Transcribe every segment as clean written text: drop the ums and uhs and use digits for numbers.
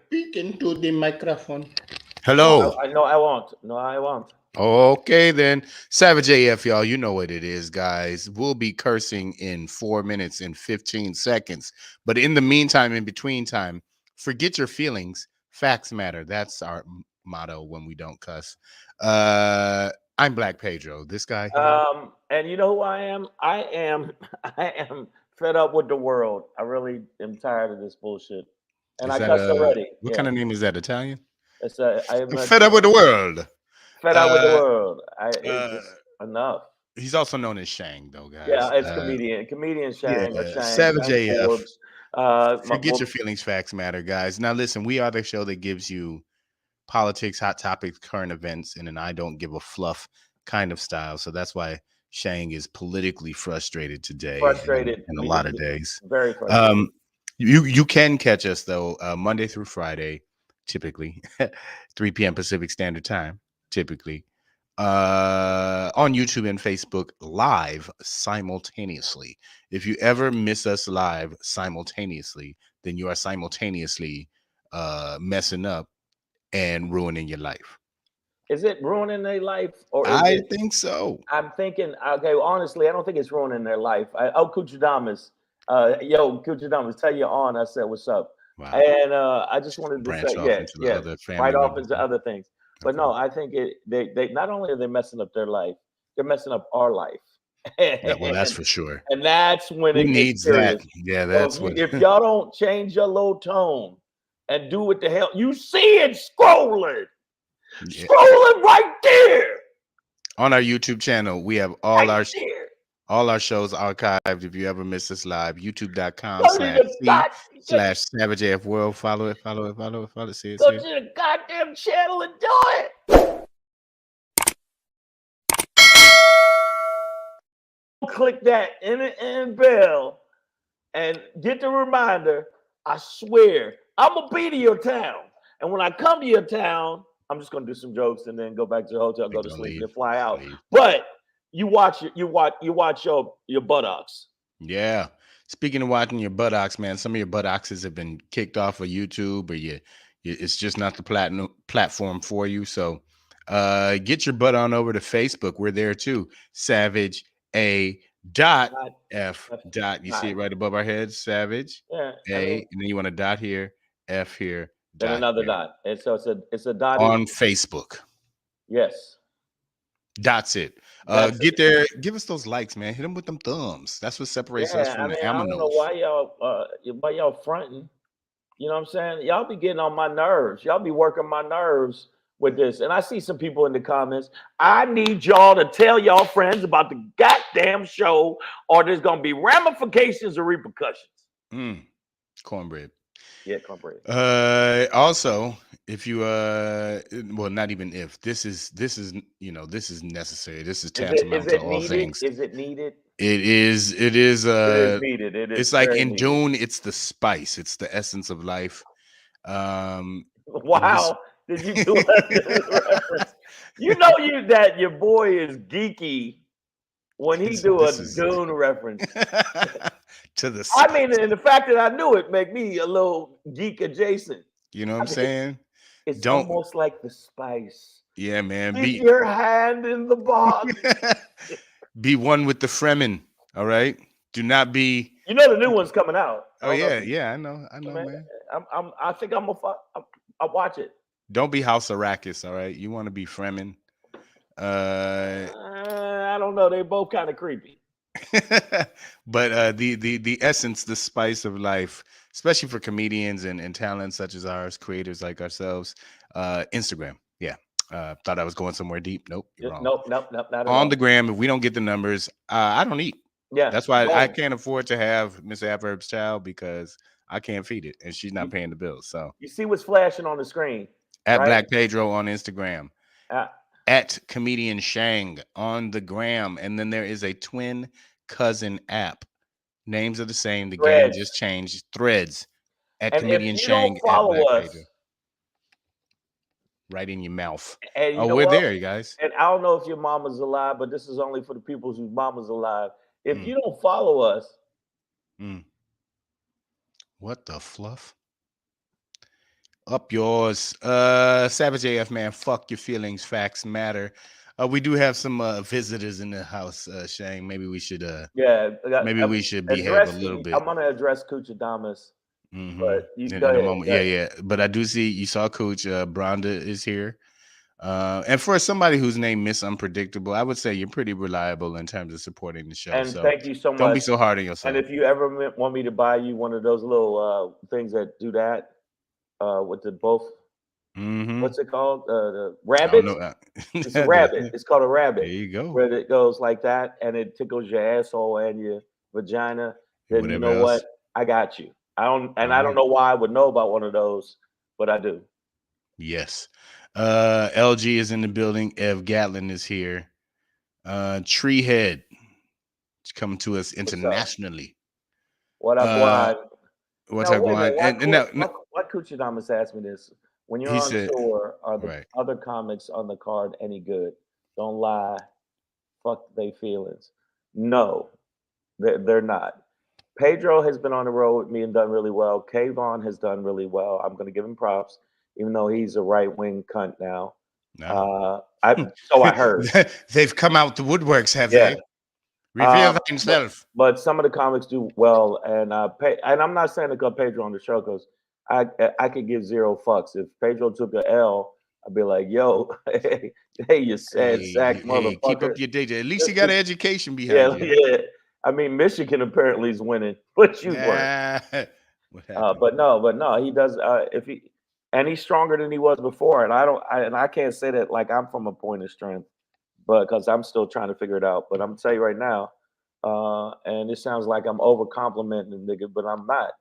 Speaking to the microphone. Hello. No, I won't. No, I won't. Okay, then. Savage AF, y'all. You know what it is, guys. We'll be cursing in 4 minutes and 15 seconds. But in the meantime, in between time, forget your feelings. Facts matter. That's our motto when we don't cuss. I'm Black Pedro. This guy here. And you know who I am? I am fed up with the world. I really am tired of this bullshit. And I cussed already. What kind of name is that? Italian? It's I'm fed up with the world. Fed up with the world. It's just enough. He's also known as Shang, though, guys. Yeah, it's comedian Shang. Yeah, Or Shang Savage AF. Forbes. Forget your feelings, facts matter, guys. Now, listen, we are the show that gives you politics, hot topics, current events, in an I don't give a fluff kind of style. So that's why Shang is politically frustrated today. Frustrated. In a lot of days. Very frustrated. You can catch us, though, Monday through Friday, typically, 3 p.m. Pacific Standard Time, typically, on YouTube and Facebook live simultaneously. If you ever miss us live simultaneously, then you are simultaneously messing up and ruining your life. Is it ruining their life? Or I think so. I'm thinking, okay, honestly, I don't think it's ruining their life. Kuchadamas, Kuchadamas, tell you on. I said, what's up? Wow. And I just wanted to branch say, off into other family right off into other things. But no, I think they not only are they messing up their life, they're messing up our life. Yeah, well, that's for sure. And that's when it needs serious. that. Yeah, that's what. If y'all don't change your low tone and do what the hell you see it scrolling. Yeah. Scrolling right there on our YouTube channel. We have all our shows archived. If you ever miss us live, youtube.com/SavageAF Follow it. See it. Go to the goddamn channel and do it. Click that and bell and get the reminder. I swear, I'm gonna be to your town, and when I come to your town, I'm just gonna do some jokes and then go back to the hotel, go to sleep, and fly out. But you watch your buttocks. Yeah. Speaking of watching your buttocks, man, some of your buttocks have been kicked off of YouTube, or it's just not the platform for you. So get your butt on over to Facebook. We're there too. Savage A. F. You see it right above our heads. Savage A. And then you want a dot here, F here. Then another dot. And so it's a dot on Facebook. Yes. That's it. Get there. Give us those likes, man. Hit them with them thumbs. That's what separates us from the aminos. I don't know why y'all fronting. You know what I'm saying? Y'all be getting on my nerves. Y'all be working my nerves with this. And I see some people in the comments. I need y'all to tell y'all friends about the goddamn show, or there's gonna be ramifications or repercussions. Cornbread. Yeah, cornbread. Also, if you well, not even if this is necessary. This is tantamount to all things. Is it needed? It is needed. It's like in needed. June, it's the spice, it's the essence of life. Wow. Did you do that? You know that your boy is geeky when he do a Dune reference. To the I mean, and the fact that I knew it make me a little geek adjacent. You know what I'm saying? It's almost like the spice. Yeah, man. Keep your hand in the box. Be one with the Fremen. All right. Do not be. You know the new one's coming out. Oh yeah, I know, man. I think I'll watch it. Don't be House Arrakis. All right. You want to be Fremen. I don't know. They're both kind of creepy. But the essence, the spice of life, especially for comedians and talents such as ours, creators like ourselves, Instagram. Yeah. Thought I was going somewhere deep. Nope. Nope. Not at on the gram. If we don't get the numbers, I don't eat. Yeah, That's why I boom. can't afford to have Miss Adverb's child because I can't feed it and she's not paying the bills. So You see what's flashing on the screen, at right? Black Pedro on Instagram, Uh, at Comedian Shang on the gram, and then there is a twin cousin app. Names are the same. The game Threads. just changed. Threads at And if Comedian you don't Shang at follow Black us, Pedro. Right in your mouth. and you Oh, know we're what? there, you guys. And I don't know if your mama's alive, but this is only for the people whose mama's alive. If Mm. you don't follow us, What the fluff? Up yours. Savage AF, man. Fuck your feelings. Facts matter. We do have some visitors in the house, Shane. Maybe we should maybe we should behave a little bit. I'm gonna address Kuchadamas, but you in go a ahead. moment. Yeah. But I do see you saw Coach Bronda is here. And for somebody whose name Miss Unpredictable, I would say you're pretty reliable in terms of supporting the show. And so thank you so much. Don't be so hard on yourself. And if you ever want me to buy you one of those little things that do that with the both, what's it called? The rabbit. It's a rabbit. It's called a rabbit. There you go. Where it goes like that, and it tickles your asshole and your vagina. Then Whatever you know else. what? I got you. I don't know why I would know about one of those, but I do. Yes. LG is in the building. Ev Gatlin is here. Treehead is coming to us internationally. What up, Juan? What's up, Juan? Why Kuchadamas asked me this? When you're on tour, are the other comics on the card any good? Don't lie. Fuck they feelings. No, they're not. Pedro has been on the road with me and done really well. Kayvon has done really well. I'm going to give him props, even though he's a right-wing cunt now. No. So I heard. They've come out the woodworks, have they? Reveal himself. But some of the comics do well, and I'm not saying to cut Pedro on the show because I could give zero fucks. If Pedro took a L, I'd be like, "Yo, hey, you sad sack motherfucker." Keep up your day. At least you got an education behind you. Yeah. I mean, Michigan apparently is winning, but you weren't. But no, he does. He's stronger than he was before, and I can't say that like I'm from a point of strength, but because I'm still trying to figure it out. But I'm gonna tell you right now, and it sounds like I'm over complimenting the nigga, but I'm not.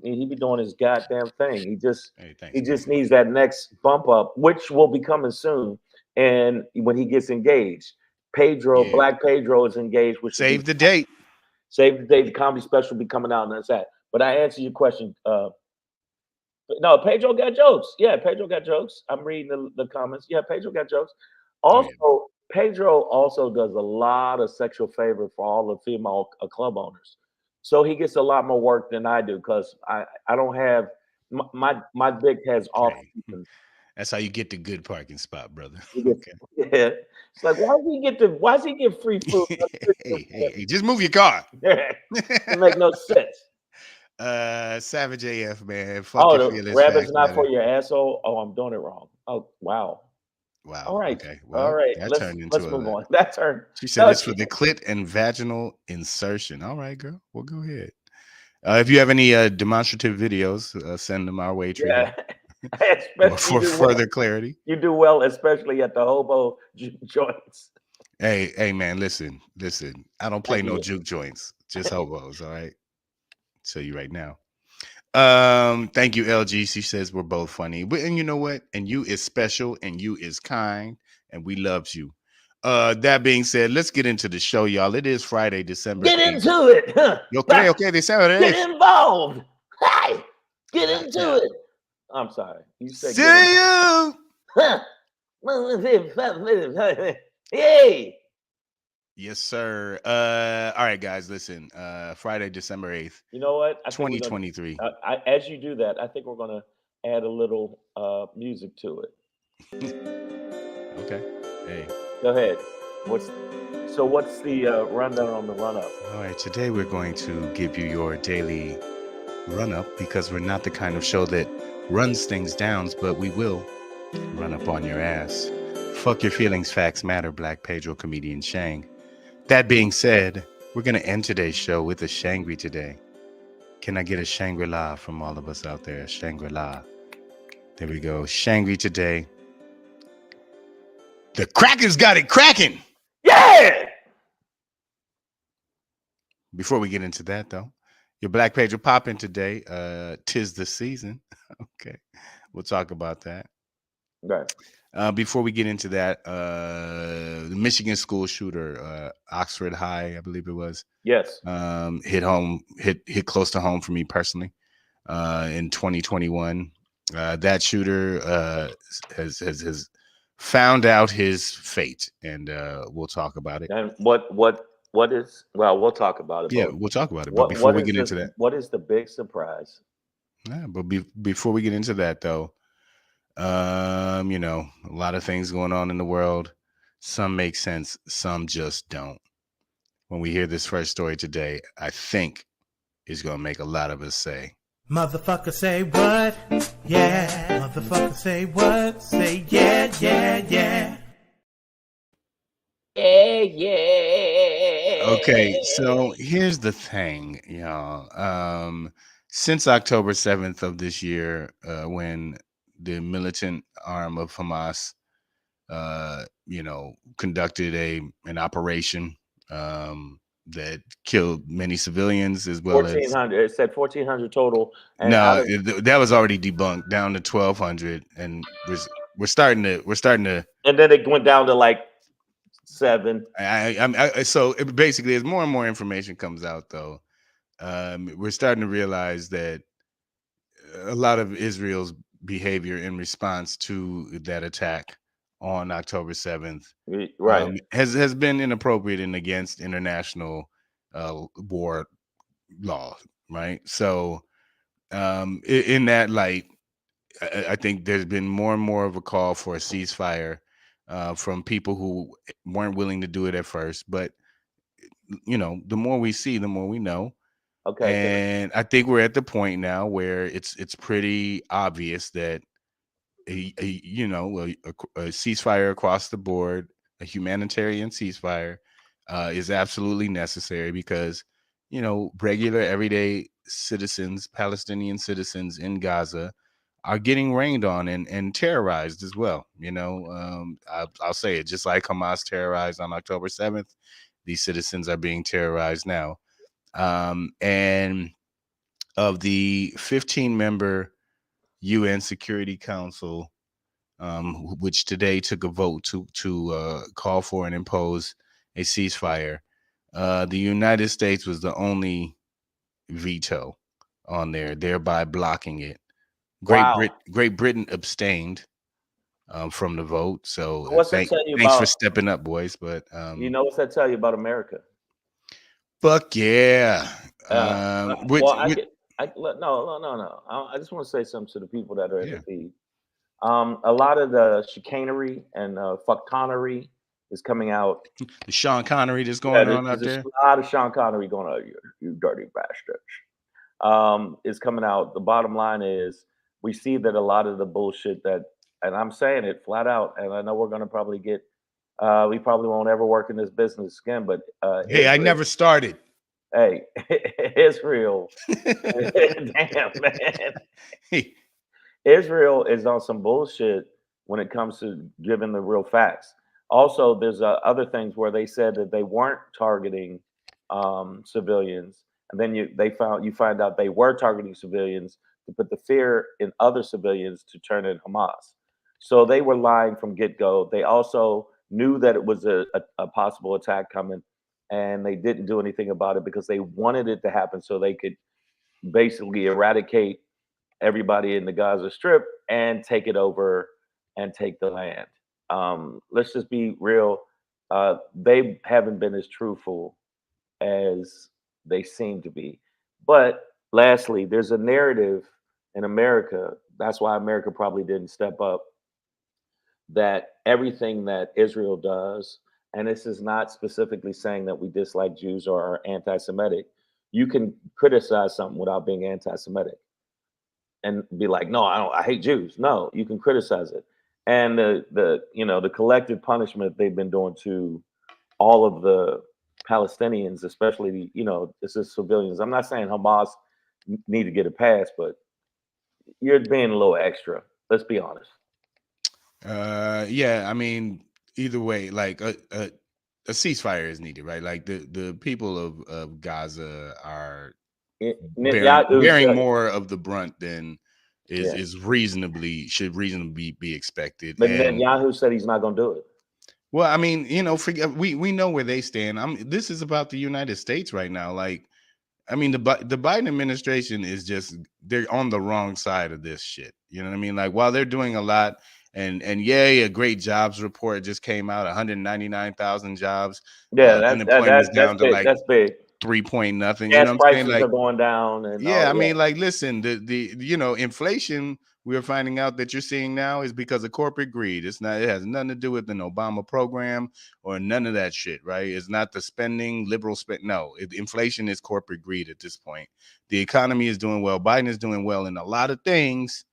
He be doing his goddamn thing. He just needs that next bump up, which will be coming soon. And when he gets engaged, Black Pedro is engaged. Save the date. Save the date. The comedy special will be coming out, and that's that. But I answer your question. No, Pedro got jokes. Yeah, Pedro got jokes. I'm reading the comments. Yeah, Pedro got jokes. Also, Pedro also does a lot of sexual favor for all the female club owners. So he gets a lot more work than I do because I don't have my dick has off. That's how you get the good parking spot, brother. Yeah, it's like why does he get free food? hey, just move your car. It make no sense. Savage AF, man. The rabbit's not for your asshole. Oh, I'm doing it wrong. Oh, wow. All right. Okay. Well, all right. Let's move on. That turn. She said it's for the clit and vaginal insertion. All right, girl. Well, go ahead. If you have any demonstrative videos, send them our way. Yeah. For further clarity. You do well, especially at the hobo joints. Hey, man, listen. I don't play no juke joints, just hobos. All right. Tell you right now. Thank you, LG. She says we're both funny, and you know what? And you is special, and you is kind, and we loves you. That being said, let's get into the show, y'all. It is Friday, December 8th. Get into it. Okay, December 8th. Get involved. Hey, get into it. I'm sorry. You said see you. Hey. Yes, sir. All right, guys, listen. Friday, December 8th. You know what? 2023. As you do that, I think we're gonna add a little music to it. Okay. Hey. Go ahead. What's the rundown on the run-up? All right, today we're going to give you your daily run-up because we're not the kind of show that runs things down, but we will run up on your ass. Fuck your feelings, facts matter, Black Pedro comedian Shang. That being said, we're going to end today's show with a Shangri today. Can I get a Shangri-La from all of us out there? Shangri-La. There we go. Shangri today. The Crackers got it cracking. Yeah! Before we get into that, though, your Black page will pop in today. 'Tis the season. Okay, we'll talk about that. Right. Before we get into that, the Michigan school shooter, Oxford High, I believe it was, Yes. hit close to home for me personally. In 2021, that shooter has found out his fate, and we'll talk about it. And what is, well, we'll talk about it, Yeah, but we'll talk about it. But before we get into that, what is the big surprise? yeah, but before we get into that, though, a lot of things going on in the world. Some make sense, some just don't. When we hear this first story today, I think it's going to make a lot of us say, motherfucker say what? Yeah. Motherfucker say what? Say yeah, yeah, yeah. Yeah. okay, so here's the thing, y'all. Since October 7th of this year, when the militant arm of Hamas, conducted an operation that killed many civilians as well as 1,400. It said 1,400 total, and out no, of, that was already debunked down to 1,200, and we're starting to. and then it went down to like 7. So basically, as more and more information comes out, though, we're starting to realize that a lot of Israel's behavior in response to that attack on October 7th Right. has been inappropriate and against international war law, right? So in that light, I think there's been more and more of a call for a ceasefire from people who weren't willing to do it at first. But, the more we see, the more we know. Okay. And I think we're at the point now where it's pretty obvious that a ceasefire across the board, a humanitarian ceasefire, is absolutely necessary because regular everyday citizens, Palestinian citizens in Gaza, are getting rained on and terrorized as well. I'll say it, just like Hamas terrorized on October 7th, these citizens are being terrorized now. And of the 15-member UN Security Council, which today took a vote to call for and impose a ceasefire, the United States was the only veto on there, thereby blocking it. Wow. Great Britain abstained from the vote. So What's that tell you thanks for about? stepping up, boys. But What's that tell you about America? fuck yeah. Well, no. I just want to say something to the people that are in Yeah. the feed. A lot of the chicanery and fucktonery is coming out. The Sean Connery that's going on out there. There's a lot of Sean Connery going on. You dirty bastards. Is coming out. The bottom line is we see that a lot of the bullshit that, and I'm saying it flat out, and I know we're going to probably get, we probably won't ever work in this business again, but Hey, I never started. Hey, Israel, damn man, Hey. Israel is on some bullshit when it comes to giving the real facts. Also, there's other things where they said that they weren't targeting civilians, and then you find out they were targeting civilians to put the fear in other civilians to turn in Hamas. So they were lying from get go. They also knew that it was a possible attack coming, and they didn't do anything about it because they wanted it to happen so they could basically eradicate everybody in the Gaza Strip and take it over and take the land. Let's just be real. They haven't been as truthful as they seem to be. But lastly, there's a narrative in America. That's why America probably didn't step up. That everything that Israel does, and this is not specifically saying that we dislike Jews or are anti-Semitic, you can criticize something without being anti-Semitic and be like, no, I hate Jews. No, you can criticize it. And the collective punishment they've been doing to all of the Palestinians, especially this is civilians. I'm not saying Hamas need to get a pass, but you're being a little extra. Let's be honest. Yeah, I mean, either way, like a ceasefire is needed, right? Like the people of Gaza are Netanyahu bearing said, more of the brunt than yeah, should reasonably be expected. but And Netanyahu said he's not going to do it. well, I mean, we know where they stand. This is about the United States right now. Like, I mean, the Biden administration is they're on the wrong side of this shit. You know what I mean? Like, while they're doing a lot, and yay, a great jobs report just came out, 199,000 jobs. Yeah, Unemployment is that's down to big. like That's big. 3 point nothing. You Gas know what I'm saying? prices Like, are going down, and yeah, I yeah. mean, like, listen, the inflation we're finding out that you're seeing now is because of corporate greed. It has nothing to do with an Obama program or none of that shit, right? It's not the spending, liberal spend. No, inflation is corporate greed at this point. The economy is doing well. Biden is doing well in a lot of things,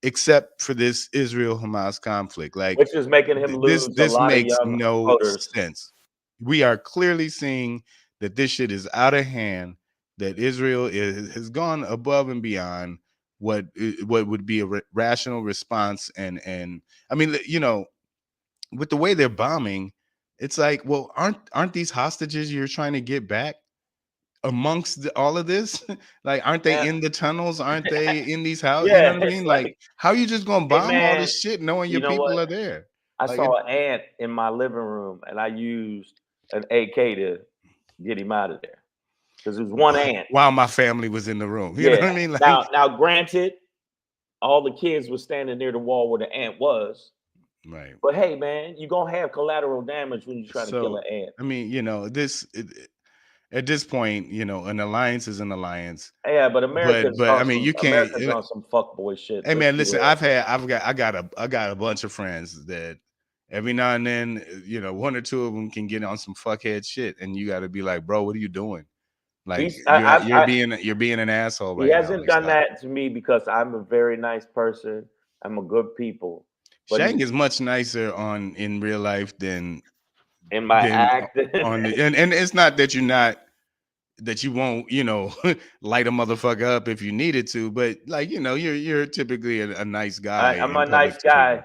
except for this Israel-Hamas conflict. Like, Which is making him lose a this lot of makes young no voters. sense. We are clearly seeing that this shit is out of hand, that Israel has gone above and beyond what would be a rational response. And I mean, with the way they're bombing, it's like, well, aren't these hostages you're trying to get back amongst all of this? Like, aren't they Yeah. in the tunnels? Aren't they in these houses? You Yeah, know what I it's mean? Like, how you just gonna hey bomb all man, this shit knowing you your know people what? are there? I Like, saw an ant in my living room, and I used an AK to get him out of there because it was one ant. while my family was in the room. You know Yeah. what I mean? Like, Now, granted, all the kids were standing near the wall where the ant was. right. But hey, man, you're gonna have collateral damage when you're trying to kill So, an ant. I mean, at this point, an alliance is an alliance. Yeah, but America's But on I mean, some you can't. fuckboy shit. Hey Let's man, be listen, real. I got a bunch of friends that every now and then, one or two of them can get on some fuckhead shit, and you got to be like, bro, what are you doing? Like, He's you're being an asshole he right now. hasn't Like, done stop. that to me because I'm a very nice person. I'm a good people. But Shang is much nicer in real life than in my act, on the and it's not that you won't light a motherfucker up if you needed to, but like, you're typically a nice guy I'm in a public nice speaking. guy.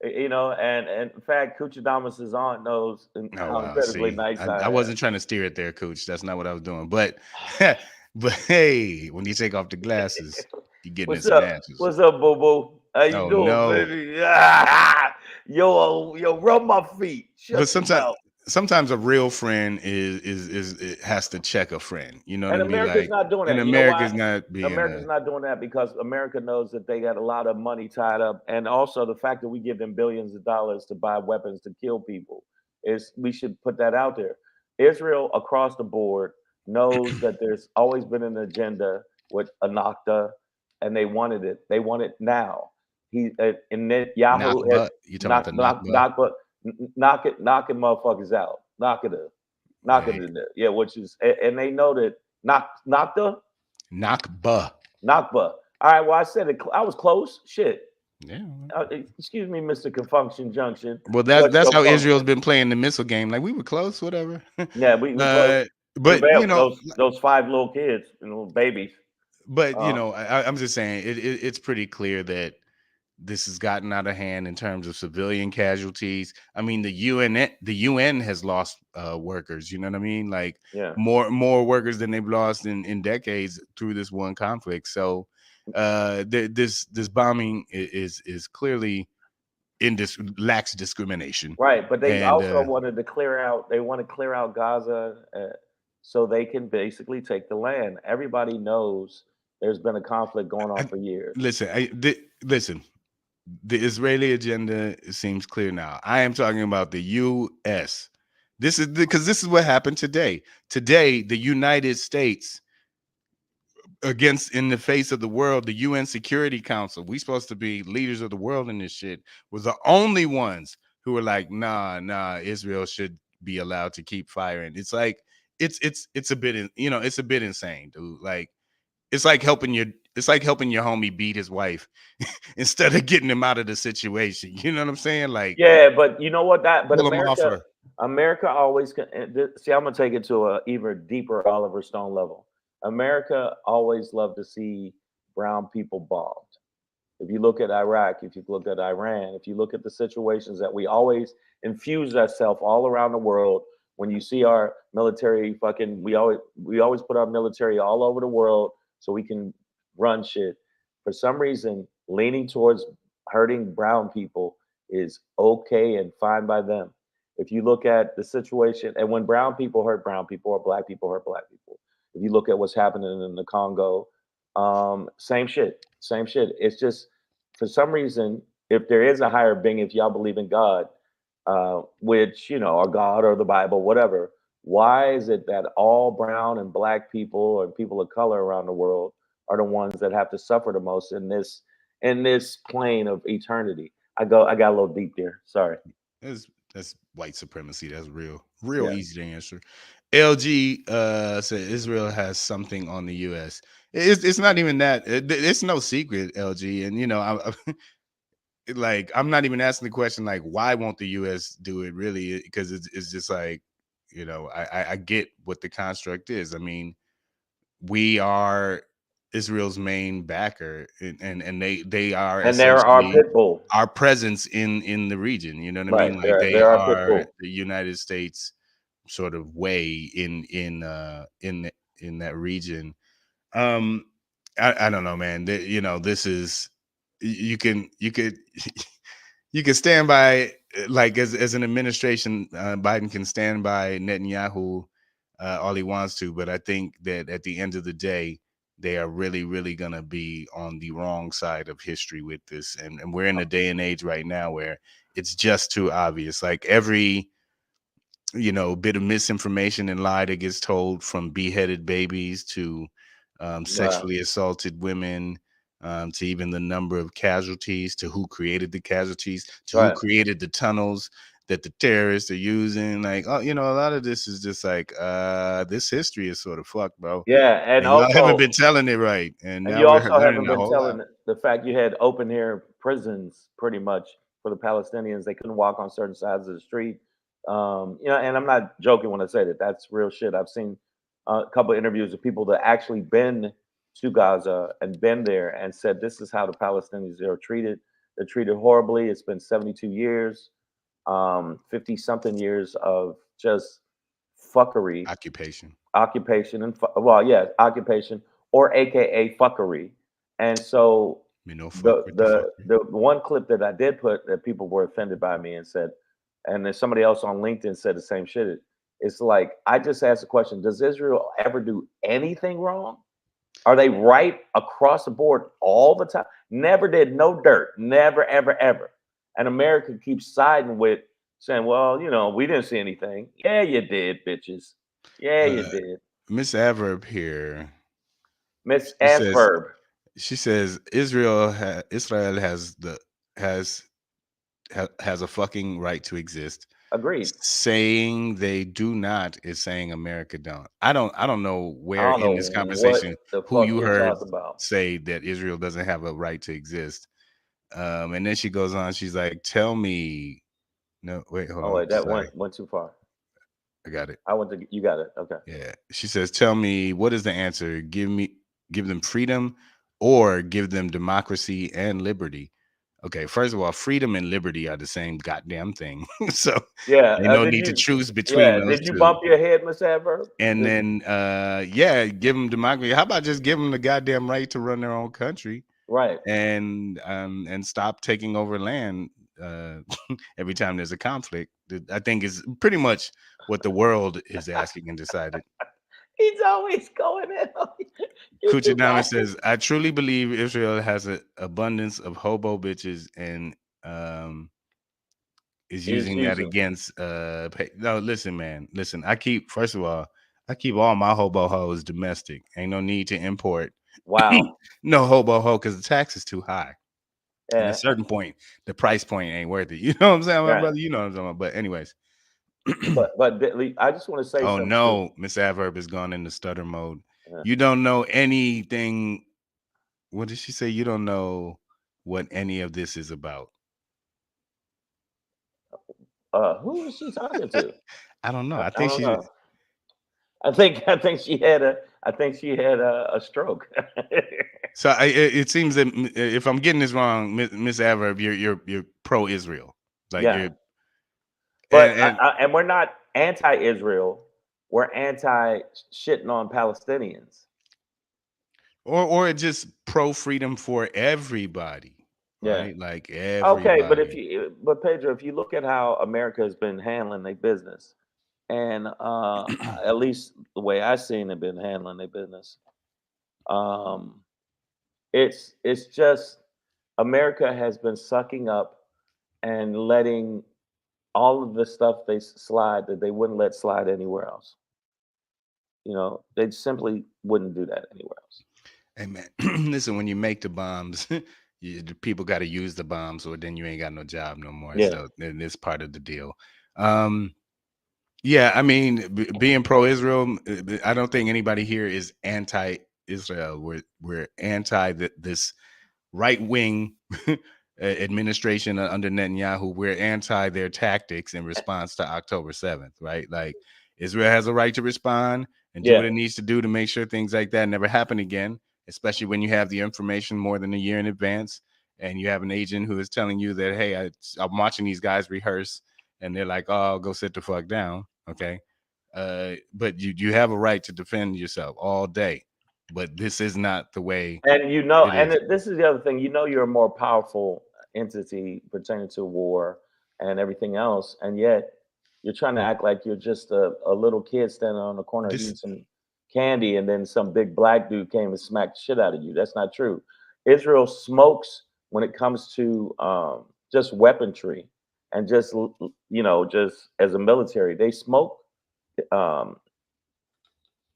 And in fact, Kuchadamas's aunt knows Oh how wow, incredibly see, nice I I am. wasn't trying to steer it there, Cooch. That's not what I was doing. But but hey, when you take off the glasses, you're getting in What's some up? answers. What's up, boo boo? How you Oh doing, no. baby? Yo, rub my feet. But Shut your mouth. sometimes a real friend is it has to check a friend. You know what And I mean? America's Like, not doing and that. You know why? America's not being America's not doing that because America knows that they got a lot of money tied up, and also the fact that we give them billions of dollars to buy weapons to kill people is we should put that out there. Israel across the board knows that there's always been an agenda with Anakta, and they wanted it. They want it now. And then Yahoo had Nakba. You talking about the Nakba? knocking motherfuckers out, knock it Right. in there. Yeah, which is and they know that Nakba. Nakba. All right, well I said it. I was close. Shit. Yeah. Excuse me, Mr. Confunction Junction. Well, But that's how Confunction. Israel's been playing the missile game. Like, we were close, whatever. Yeah, we close. But Prevailed. Those 5 little kids, babies. I'm just saying it's pretty clear that this has gotten out of hand in terms of civilian casualties. I mean, the UN has lost workers. You know what I mean? Like, Yeah. more workers than they've lost in decades through this one conflict. So this bombing is clearly lacks discrimination. Right, but they And also wanted to clear out. They want to clear out Gaza so they can basically take the land. Everybody knows there's been a conflict going on for years. listen. The Israeli agenda seems clear now. I am talking about the U.S. This is what happened today. Today, the United States, in the face of the world, the UN Security Council, we supposed to be leaders of the world in this shit, was the only ones who were like, nah, Israel should be allowed to keep firing. It's like it's a bit, it's a bit insane, dude. Like, it's like helping your homie beat his wife instead of getting him out of the situation. You know what I'm saying? Like, Yeah, but you know what? But pull him off her. America always see. I'm gonna take it to a even deeper Oliver Stone level. America always loved to see brown people bombed. If you look at Iraq, if you look at Iran, if you look at the situations that we always infuse ourselves all around the world When you see our military fucking, we always put our military all over the world so we can run shit. For some reason, leaning towards hurting brown people is okay and fine by them. If you look at the situation, and when brown people hurt brown people or black people hurt black people, if you look at what's happening in the Congo, same shit, same shit. It's just for some reason, if there is a higher being, if y'all believe in God, which or God or the Bible, whatever, why is it that all brown and black people or people of color around the world are the ones that have to suffer the most in this plane of eternity? I got a little deep there. Sorry. That's white supremacy. That's real Yeah. easy to answer. LG said Israel has something on the U.S. It's not even that. It's no secret, LG. And like, I'm not even asking the question like, why won't the U.S. do it, really? Because it's just like, I get what the construct is. I mean, we are Israel's main backer, and they are And they're our essentially pit bull. our presence in the region. You know what I Right. mean? Like, they they're our pit are bull. the United States sort of way in that region. I don't know, man. This is, you could you can stand by, like, as an administration, Biden can stand by Netanyahu all he wants to, but I think that at the end of the day, they are really, really gonna be on the wrong side of history with this, and we're in a day and age right now where it's just too obvious. Like, every bit of misinformation and lie that gets told, from beheaded babies to sexually assaulted women, to even the number of casualties, to who created the casualties, to who created the tunnels that the terrorists are using. Like, a lot of this is just like, this history is sort of fucked, bro. Yeah, and y'all also haven't been telling it right, and now you we're also learning haven't a been whole telling lot. the fact you had open air prisons pretty much for the Palestinians. They couldn't walk on certain sides of the street. And I'm not joking when I say that. That's real shit. I've seen a couple of interviews of people that actually been to Gaza and been there and said this is how the Palestinians are treated. They're treated horribly. It's been 72 years, 50 something years of just fuckery, Occupation. occupation, or AKA fuckery. And so No fuck with the fuckery. the one clip that I did put that people were offended by me and said, and then somebody else on LinkedIn said the same shit. It's like, I just asked the question: does Israel ever do anything wrong? Are they right across the board all the time? Never did no dirt. Never, ever, ever. And America keeps siding with saying, well, we didn't see anything. Yeah, you did, bitches. Yeah, you did. Miss Adverb here. Miss She says, Adverb. Israel has a fucking right to exist. Agreed. Saying they do not is saying America don't. I don't know where in this conversation who you heard say that Israel doesn't have a right to exist. And then she goes on, she's like, tell me. No, wait, hold on. Wait, that went too far. I got it. You got it. Okay. Yeah. She says, tell me, what is the answer? Give them freedom, or give them democracy and liberty. Okay, first of all, freedom and liberty are the same goddamn thing. So yeah, no need to choose between those Did you two. bump your head, Miss Adverb? And then give them democracy. How about just give them the goddamn right to run their own country? Right. And stop taking over land every time there's a conflict. I think is pretty much what the world is asking and decided. He's always going in. Kuchidama says, I truly believe Israel has an abundance of hobo bitches and is using that against no, listen, man. Listen, I keep all my hobo hoes domestic. Ain't no need to import. Wow. No hobo ho, because the tax is too high. Yeah. At a certain point, the price point ain't worth it. You know what I'm saying, right. brother? You know what I'm talking about. But anyways. but I just want to say something. Oh no, Miss Adverb has gone into stutter mode. Yeah. You don't know anything. What did she say? You don't know what any of this is about. Who is she talking to? I don't know. I think she had a stroke. So it seems that, if I'm getting this wrong, Miss Adverb, you're pro-Israel, like. Yeah. But and we're not anti-Israel. We're anti-shitting on Palestinians. Or just pro freedom for everybody, Yeah. right? Like Okay, but everybody. but Pedro, if you look at how America has been handling their business, and at least the way I've seen it been handling their business, um, it's just America has been sucking up and letting all of the stuff they slide that they wouldn't let slide anywhere else. You know, they simply wouldn't do that anywhere else. Hey man, listen, when you make the bombs, the people got to use the bombs, or then you ain't got no job no more. Yeah. So then it's part of the deal. Yeah, I mean, being pro-Israel, I don't think anybody here is anti-Israel. We're anti this right-wing administration under Netanyahu. We're anti their tactics in response to October 7th, right? Like Israel has a right to respond and do Yeah. what it needs to do to make sure things like that never happen again, especially when you have the information more than a year in advance and you have an agent who is telling you that, hey, I'm watching these guys rehearse and they're like, oh, go sit the fuck down. Okay. But you have a right to defend yourself all day. But this is not the way And you know, it and is. this is the other thing. You know, you're a more powerful entity pertaining to war and everything else, and yet you're trying to act like you're just a little kid standing on the corner This eating some candy, and then some big black dude came and smacked the shit out of you. That's not true. Israel smokes when it comes to just weaponry and just you know, just as a military, they smoke. Um,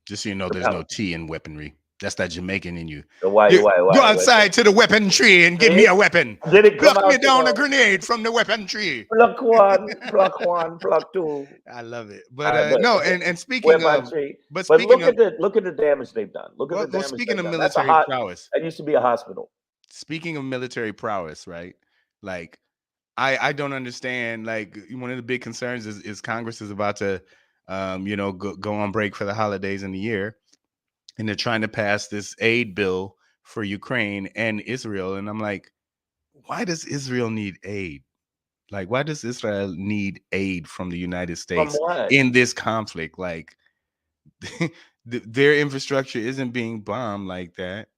Just so you know, the there's no T in weaponry. That's that Jamaican in you. why, You why, go why? outside to the weapon tree and give me See? a weapon. Did it come Pluck me out? down a grenade from the weapon tree. Block one, block two. I love it. But But no, and speaking weapon of, tree. but But speaking of, look at the damage they've done. Look at the well, damage speaking they've of done. That's a military hot. prowess, That used to be a hospital. speaking of military prowess, right? Like, I don't understand. Like, one of the big concerns is Congress is about to, go on break for the holidays in the year, and they're trying to pass this aid bill for Ukraine and Israel, and I'm like, why does Israel need aid? Like, why does Israel need aid from the United From States what? in this conflict? Like, their infrastructure isn't being bombed like that.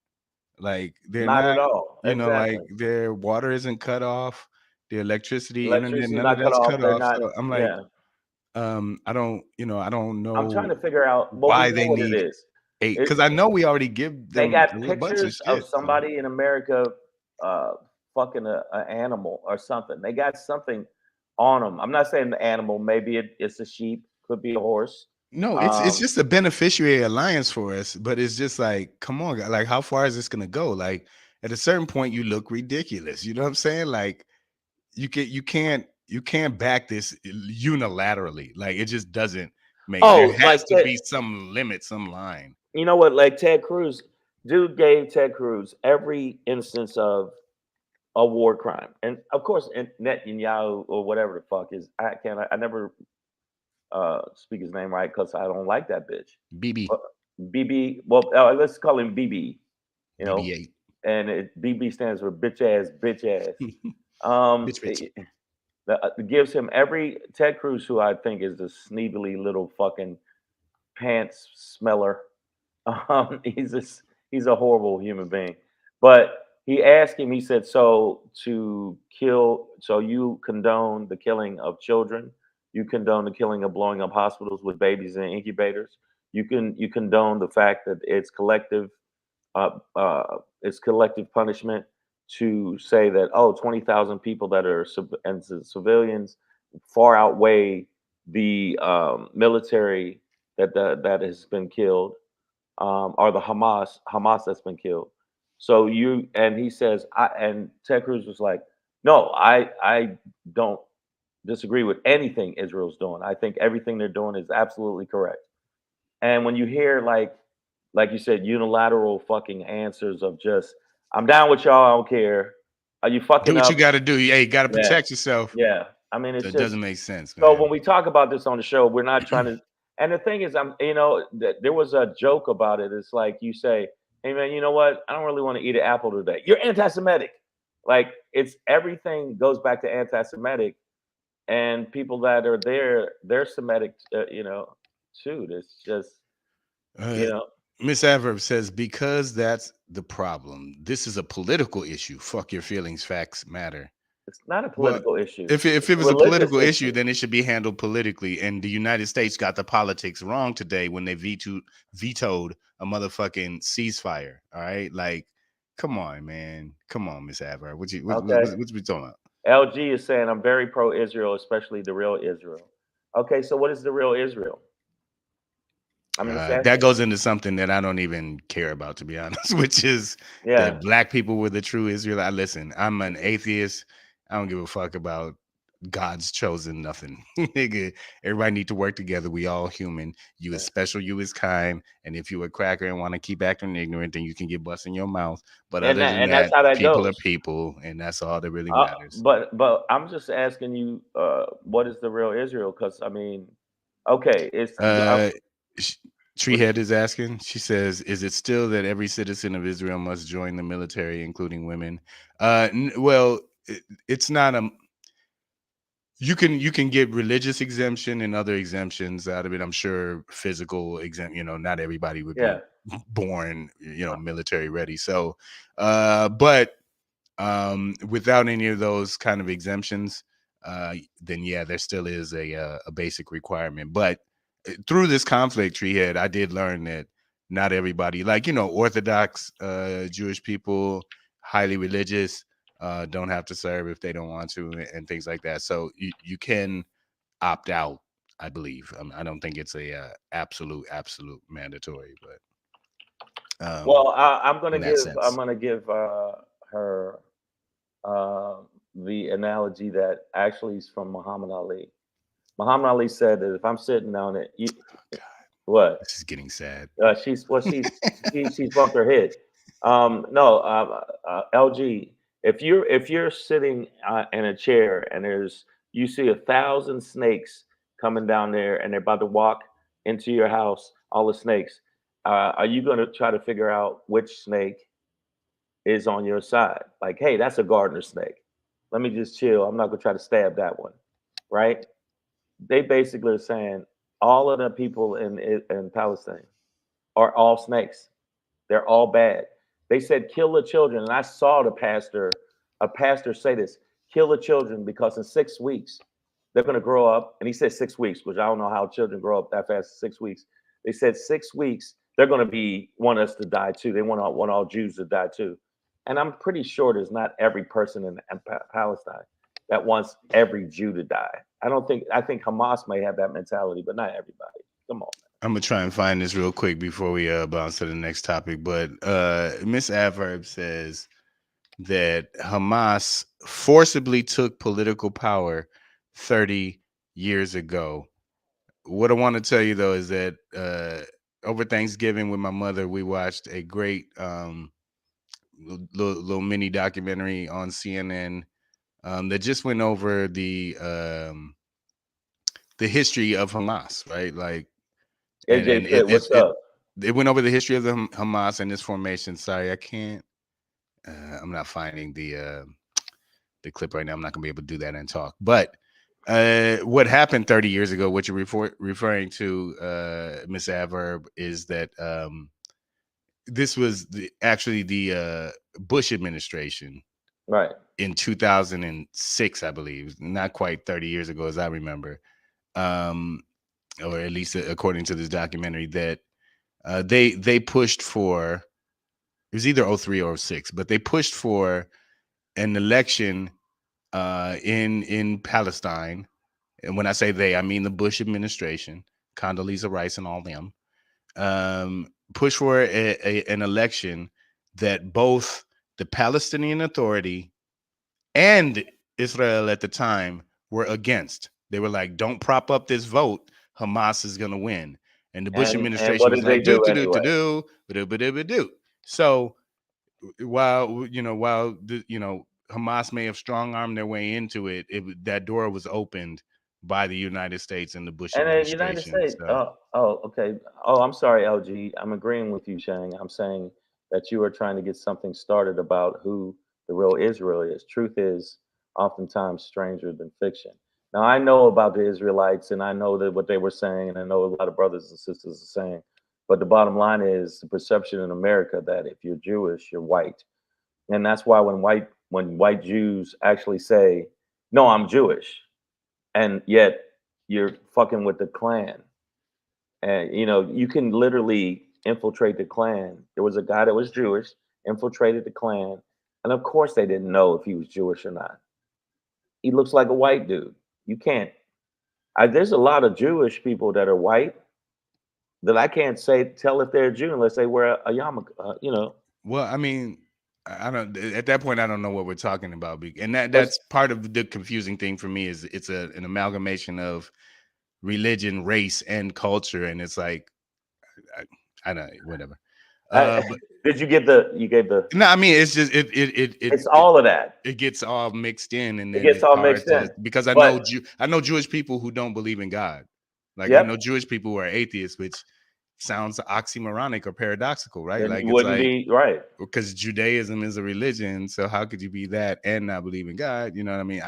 Like, they're Not not, at all. like Exactly. their water isn't cut off, their electricity, internet, Electricity none of not cut that's off. cut They're off. not. So I'm like, Yeah. I don't I'm trying know to figure out. Well, we why know they what it need is. aid, It, because I know we already give they them a got whole bunch of pictures of shit. So somebody in America fucking a animal or something. They got something on them. I'm not saying the animal. Maybe it's a sheep. Could be a horse. no, it's Um, just a beneficiary alliance for us, but it's just like, come on, like, how far is this gonna go? Like, at a certain point, you look ridiculous. You know what I'm saying? Like, you can't back this unilaterally. Like, it just doesn't make. There oh, has like to that. be some limit, some line. You know what? Like Ted Cruz, dude gave Ted Cruz every instance of a war crime, and of course, Netanyahu or whatever the fuck is. I never speak his name right because I don't like that bitch. BB, But BB, well, let's call him BB. You know, BB-8, and BB stands for bitch ass, bitch ass. Um, bitch. it gives him every Ted Cruz, who I think is the sneevely little fucking pants smeller. He's a horrible human being. But he asked him, he said, so you condone the killing of children, you condone the killing of blowing up hospitals with babies in incubators, you condone the fact that it's collective punishment to say that 20,000 people that are civilians far outweigh the military that has been killed, or the Hamas that's been killed. So he says, and Ted Cruz was like, no, I don't disagree with anything Israel's doing. I think everything they're doing is absolutely correct. And when you hear like you said, unilateral fucking answers of just, I'm down with y'all, I don't care. Are you Do fucking what you up? got to do. Hey, you got to Yeah, protect yourself. yeah. I mean, So it's it doesn't just make sense, so man. when we talk about this on the show, we're not trying to. And the thing is, there was a joke about it. It's like you say, "Hey man, you know what? I don't really want to eat an apple today." You're anti-Semitic. Like it's everything goes back to anti-Semitic. and people that are there, they're Semitic, too. It's just, Uh, you know, Miss Adverb says, because that's the problem. This is a political issue. Fuck your feelings. Facts matter. it's not a Well, political issue. if It's it a was a religious political issue, issue. then it should be handled politically. And the United States got the politics wrong today when they vetoed a motherfucking ceasefire. All right, like, come on, man, come on, Miss Adverb. What Okay. we talking about? LG is saying I'm very pro-Israel, especially the real Israel. Okay, so what is the real Israel? I'm just That asking. goes into something that I don't even care about, to be honest, which is Yeah. that black people were the true Israel. Listen, I'm an atheist. I don't give a fuck about God's chosen nothing. Nigga, everybody need to work together. We all human. You is special, you is kind. And if you a cracker and want to keep acting ignorant, then you can get bust in your mouth. But other than And that's that, how that people are goes. people, and that's all that really matters. But I'm just asking you, what is the real Israel? Because I mean, okay, it's Treehead is asking. She says, "Is it still that every citizen of Israel must join the military, including women?" Well, it's not a. You can get religious exemption and other exemptions out of it. I'm sure physical exempt. Not everybody would yeah. be born, military ready. So, but without any of those kind of exemptions, then yeah, there still is a basic requirement. But through this conflict, Treehead, I did learn that not everybody, like Orthodox Jewish people, highly religious, don't have to serve if they don't want to, and things like that. So you can opt out, I believe. I don't think it's a absolute mandatory, but Well, I'm in gonna that give her the analogy that actually is from Muhammad Ali. Muhammad Ali said that if I'm sitting down at what this is getting sad. she's bumped her head. No, LG. If you're sitting in a chair and you see 1,000 snakes coming down there and they're about to walk into your house, all the snakes, are you going to try to figure out which snake is on your side? Like, hey, that's a gardener snake. Let me just chill. I'm not going to try to stab that one, right? They basically are saying all of the people in Palestine are all snakes. They're all bad. They said kill the children, and I saw a pastor say this: kill the children because in 6 weeks they're going to grow up. And he said 6 weeks, which I don't know how children grow up that fast. 6 weeks. They said 6 weeks they're going to want us to die too. They want all Jews to die too. And I'm pretty sure there's not every person in Palestine that wants every Jew to die. I think Hamas may have that mentality, but not everybody. Come on. I'm gonna try and find this real quick before we bounce to the next topic. But Miss Adverb says that Hamas forcibly took political power 30 years ago. What I want to tell you though is that over Thanksgiving with my mother, we watched a great little mini documentary on CNN that just went over the history of Hamas, right? Like, and AJ said, "What's up?" it went over the history of the Hamas and its formation. Sorry, I can't. I'm not finding the clip right now. I'm not gonna be able to do that and talk. But what happened 30 years ago, what you're referring to, Miss Adverb, is that this was actually the Bush administration, right, in 2006, I believe, not quite 30 years ago, as I remember, or at least according to this documentary, that they pushed for, it was either 03 or 06, but they pushed for an election in Palestine. And when I say they, I mean the Bush administration, Condoleezza Rice and all them, pushed for an election that both the Palestinian Authority and Israel at the time were against. They were like, don't prop up this vote. Hamas is going to win. And the Bush and administration what was did they like, do. do anyway? So while Hamas may have strong armed their way into it, that door was opened by the United States and the Bush And the United administration. States. So Okay. Oh, I'm sorry, LG. I'm agreeing with you, Shang. I'm saying that you are trying to get something started about who the real Israel is. Truth is oftentimes stranger than fiction. Now I know about the Israelites, and I know that what they were saying, and I know a lot of brothers and sisters are saying. But the bottom line is the perception in America that if you're Jewish, you're white, and that's why when white Jews actually say, "No, I'm Jewish," and yet you're fucking with the Klan, and you can literally infiltrate the Klan. There was a guy that was Jewish, infiltrated the Klan, and of course they didn't know if he was Jewish or not. He looks like a white dude. You can't. There's a lot of Jewish people that are white that I can't tell if they're Jew unless they wear a yarmulke. Well, I mean, I don't. At that point, I don't know what we're talking about, and But that's part of the confusing thing for me. Is it's an amalgamation of religion, race, and culture, and it's like I don't whatever. But did you get the? You gave the. no, I mean it's just It's all of that. it gets all mixed in, and It then gets it's all hard mixed in. because I But know Jewish people who don't believe in God. Like I yep, know Jewish people who are atheists, which sounds oxymoronic or paradoxical, right? then Like you it's wouldn't like be right. because Judaism is a religion, so how could you be that and not believe in God? You know what I mean?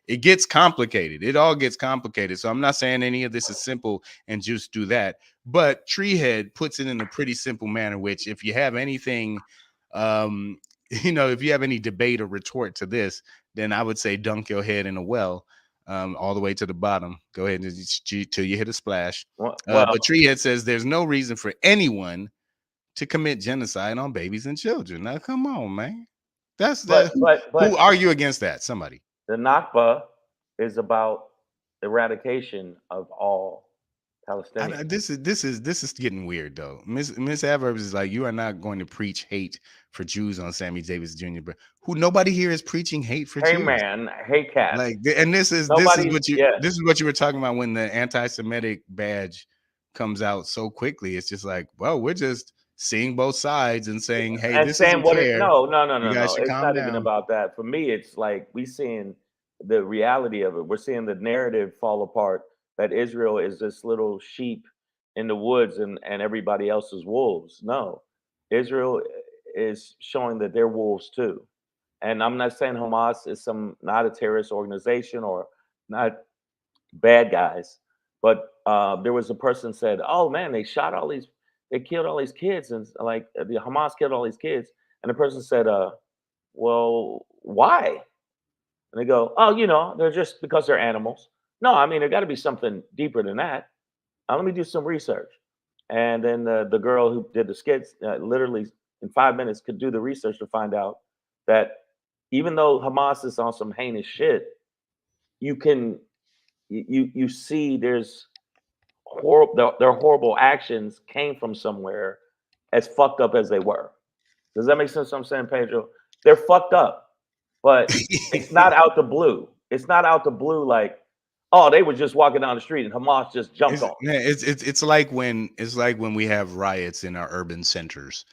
It gets complicated. It all gets complicated. So I'm not saying any of this is simple and just do that. But Treehead puts it in a pretty simple manner, which if you have anything, if you have any debate or retort to this, then I would say dunk your head in a well. All the way to the bottom. Go ahead till you hit a splash. Well, But Treehead says there's no reason for anyone to commit genocide on babies and children. Now, come on, man. but Who argue against that? Somebody. the Nakba is about eradication of all Palestinians. This is getting weird though. Miss Adverbs is like, you are not going to preach hate for Jews on Sammy Davis Jr. But nobody here is preaching hate for Hey Jews. man, hey cat. Like, and this is what you were talking about when the anti-Semitic badge comes out so quickly. It's just like, well, we're just seeing both sides and saying, hey, And this saying isn't what fair. it no. You guys should It's calm not down. even about that. For me, it's like we seeing the reality of it. We're seeing the narrative fall apart that Israel is this little sheep in the woods and everybody else is wolves. No. Israel is showing that they're wolves too. And I'm not saying Hamas is not a terrorist organization or not bad guys, but there was a person said, "Oh man, they killed all these kids, and like the Hamas killed all these kids." And the person said, "Well, why?" And they go, "Oh, they're just because they're animals." No, I mean there got to be something deeper than that. Let me do some research. And then the girl who did the skits literally in 5 minutes could do the research to find out that even though Hamas is on some heinous shit, you see there's their horrible actions came from somewhere as fucked up as they were. Does that make sense what I'm saying, Pedro? They're fucked up, but it's not out the blue. It's not out the blue like, oh, they were just walking down the street and Hamas just jumped on them. It's like when we have riots in our urban centers.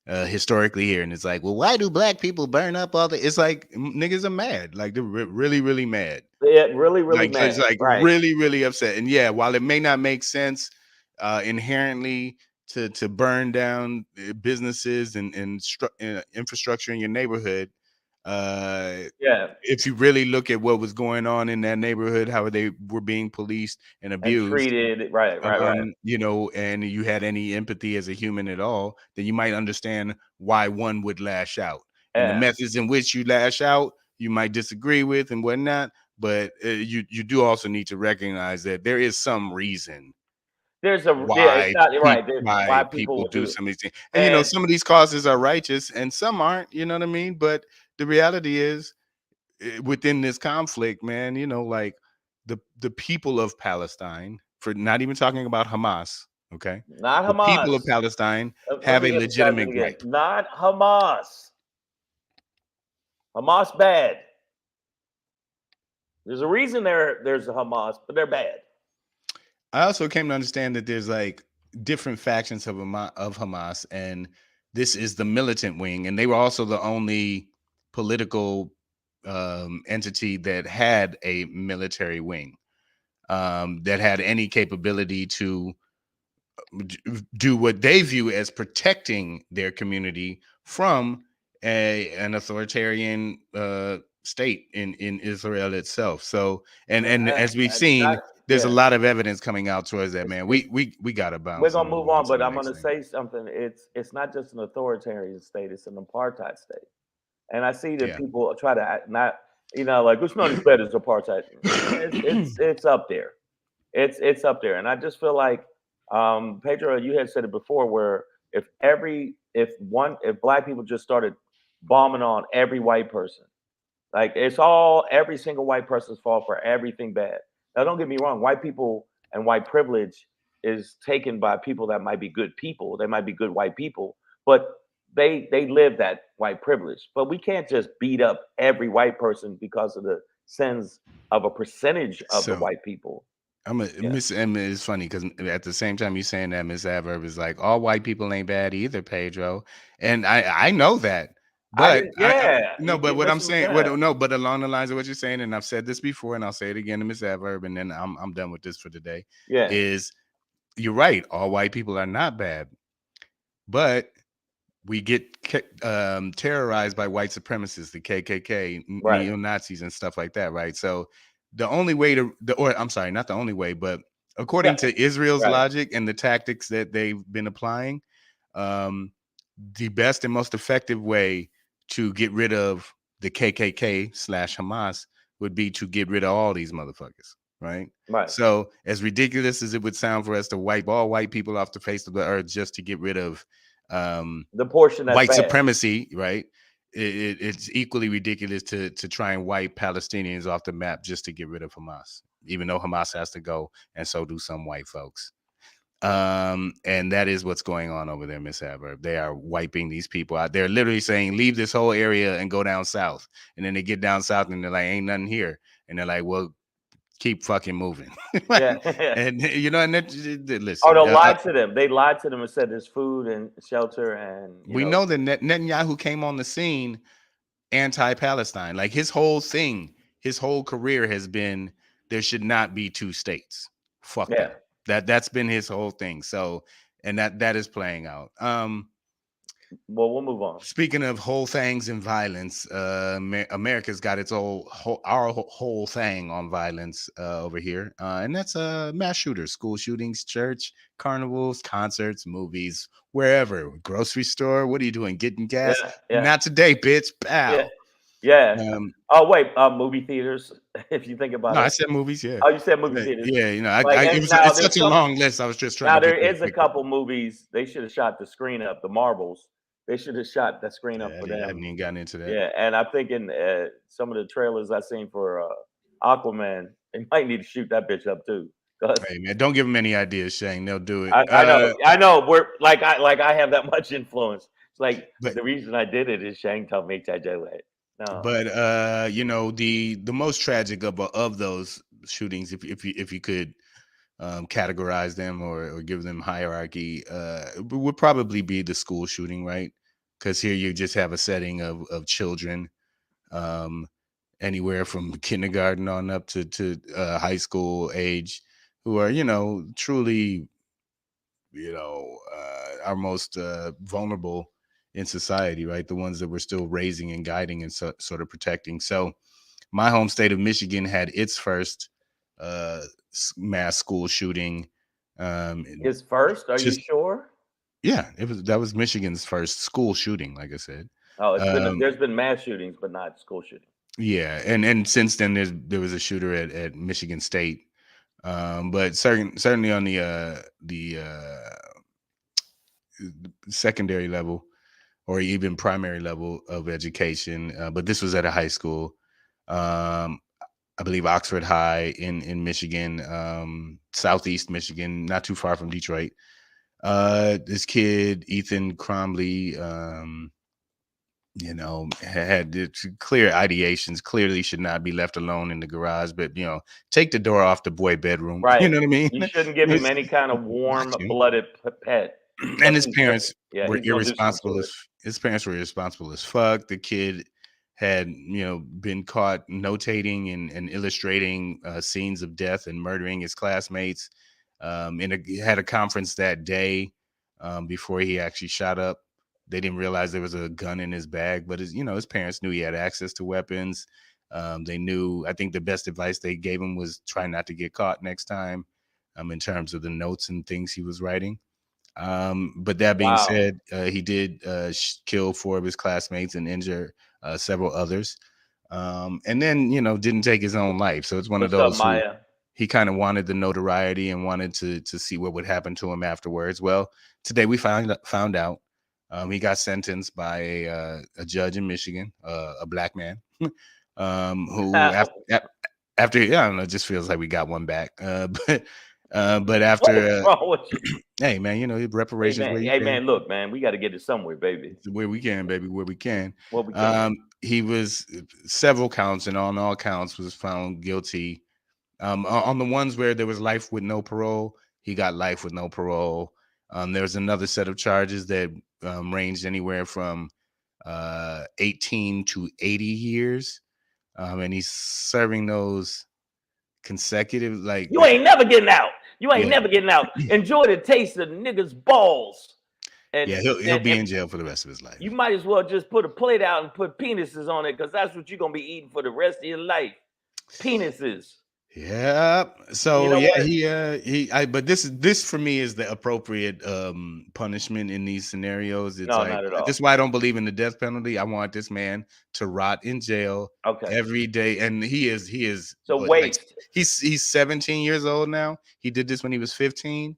Historically here, and it's like, well, why do black people burn up all the? It's like niggas are mad, like they're really, really mad. Yeah, really, really like, mad. It's like right. really, really upset. And yeah, while it may not make sense inherently to burn down businesses and infrastructure in your neighborhood, Yeah, if you really look at what was going on in that neighborhood, how they were being policed and and abused, treated right. and you had any empathy as a human at all, then you might understand why one would lash out. And the Yeah. methods in which you lash out, you might disagree with and whatnot, but you do also need to recognize that there is some reason There's a why it's not right. why people would do some of these things. And some of these causes are righteous and some aren't, you know what I mean? But the reality is, within this conflict, man, like the people of Palestine, for not even talking about Hamas, okay? Not The Hamas. people of Palestine Let have me a emphasize legitimate it again. gripe. Not Hamas. Hamas bad. There's a reason there's a Hamas, but they're bad. I also came to understand that there's like different factions of Hamas, and this is the militant wing, and they were also the only political entity that had a military wing, that had any capability to do what they view as protecting their community from an authoritarian state in Israel itself. So and as we've And seen, there's a yeah, lot of evidence coming out towards that, man. it's, We gotta we're bounce gonna and move move on on, to but the I'm next gonna thing. say something. It's not just an authoritarian state; it's an apartheid state. And I see that Yeah. people try to not, like which one is better as apartheid? It's up there. It's up there, and I just feel like, Pedro, you had said it before, where if black people just started bombing on every white person, like it's all every single white person's fault for everything bad. Now, don't get me wrong, white people and white privilege is taken by people that might be good people. They might be good white people, but they live that white privilege. But we can't just beat up every white person because of the sins of a percentage of the So white people. Yeah. Miss Emma is funny because at the same time you saying that, Miss Adverb is like all white people ain't bad either, Pedro, and I know that, I but didn't. Yeah, no, but you what I'm listen to saying, that. no, but along the lines of what you're saying, and I've said this before, and I'll say it again to Miss Adverb, and then I'm done with this for today. Yeah, Is you're right, all white people are not bad, but we get terrorized by white supremacists, the KKK, right. neo-Nazis and stuff like that, right? So the only way or I'm sorry, not the only way, but according Yeah, to Israel's right. logic and the tactics that they've been applying, um, the best and most effective way to get rid of the KKK / Hamas would be to get rid of all these motherfuckers, right? Right. So as ridiculous as it would sound for us to wipe all white people off the face of the earth just to get rid of The portion that's white bad. supremacy, right? It's equally ridiculous to try and wipe Palestinians off the map just to get rid of Hamas, even though Hamas has to go, and so do some white folks. And that is what's going on over there, Miss Adverb. They are wiping these people out. They're literally saying, leave this whole area and go down south. And then they get down south and they're like, ain't nothing here. And they're like, well, keep fucking moving. Yeah. And Oh, listen, they lied to them. They lied to them and said there's food and shelter, and we know that Netanyahu came on the scene anti-Palestine. Like his whole thing, his whole career has been there should not be two states. Fuck yeah. that. That's been his whole thing. So, and that is playing out. Well, we'll move on. Speaking of whole things and violence, America's got its our whole thing on violence over here, and that's mass shooters, school shootings, church, carnivals, concerts, movies, wherever, grocery store. What are you doing? Getting gas? Yeah. Not today, bitch. Pow. Yeah. Oh wait, movie theaters. If you think about No, it. I said movies. Yeah. Oh, you said movie theaters. Yeah. You know, It's such a long list. I was just trying now to there get is a couple movies they should have shot the screen up. The Marvels. They should have shot the screen up for I them. haven't even gotten into that. Yeah, and I'm thinking some of the trailers I seen for Aquaman, they might need to shoot that bitch up too. Hey man, don't give them any ideas, Shane. They'll do it. I know. We're I have that much influence. It's like But the reason I did it is Shane told me to do it. No. But you know, the most tragic of those shootings, if you could categorize them or give them hierarchy, would probably be the school shooting, right? Because here you just have a setting of children, anywhere from kindergarten on up to high school age, who are truly our most vulnerable in society, right? The ones that we're still raising and guiding and sort of protecting. So my home state of Michigan had its first mass school shooting. His first? Are you sure? Yeah, that was Michigan's first school shooting, like I said. Oh, there's been mass shootings, but not school shootings. Yeah, and since then there was a shooter at Michigan State. But certainly on the secondary level or even primary level of education, but this was at a high school. I believe Oxford High in Michigan, Southeast Michigan, not too far from Detroit. This kid, Ethan Cromley, had clear ideations, clearly should not be left alone in the garage, but take the door off the boy bedroom. Right. You know what I mean? You shouldn't give him any kind of warm-blooded pet. And his parents were he's gonna do something irresponsible to his parents were irresponsible as fuck. The kid had been caught notating and illustrating scenes of death and murdering his classmates. Had a conference that day before he actually shot up. They didn't realize there was a gun in his bag, but his parents knew he had access to weapons. They knew. I think the best advice they gave him was try not to get caught next time, in terms of the notes and things he was writing. But that being Wow. said, he did kill 4 of his classmates and injure several others. And then, didn't take his own life. So it's one of What's up, those who Maya? he kind of wanted the notoriety and wanted to see what would happen to him afterwards. Well, today we found out he got sentenced by a judge in Michigan, a black man, who after I don't know, it just feels like we got one back. But after What's wrong with you? hey man, reparations where you Hey can. man, look, man, we got to get it somewhere, baby. Where we can, baby, where we can. Where we can. He was several counts, and on all counts was found guilty. On the ones where there was life with no parole, he got life with no parole. There was another set of charges that ranged anywhere from 18 to 80 years, and he's serving those consecutive. Like You ain't never getting out. You ain't Yeah. never getting out. Enjoy the taste of niggas' balls. And yeah, he'll be in jail for the rest of his life. You might as well just put a plate out and put penises on it, because that's what you're gonna be eating for the rest of your life. Penises. Yeah. So You know yeah, what? but this for me is the appropriate punishment in these scenarios. It's No, like not at all. this is why I don't believe in the death penalty. I want this man to rot in jail Okay. every day. And he is So what, waste. he's 17 years old now. He did this when he was 15.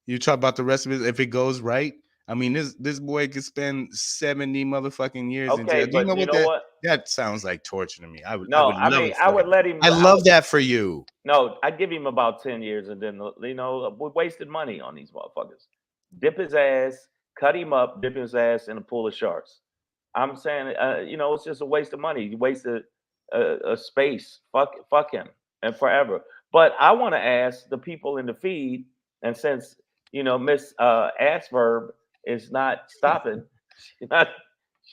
You talk about the rest of it, if it goes right. I mean, this boy could spend 70 motherfucking years in jail. Okay, Do you but know what that sounds like torture to me. I would No, love it I for would him. let him. I love that for you. No, I'd give him about 10 years, and then we wasted money on these motherfuckers. Dip his ass, cut him up, dip his ass in a pool of sharks. I'm saying, it's just a waste of money. You wasted a space. Fuck him, and forever. But I want to ask the people in the feed, and since Miss Assverb is not stopping, she's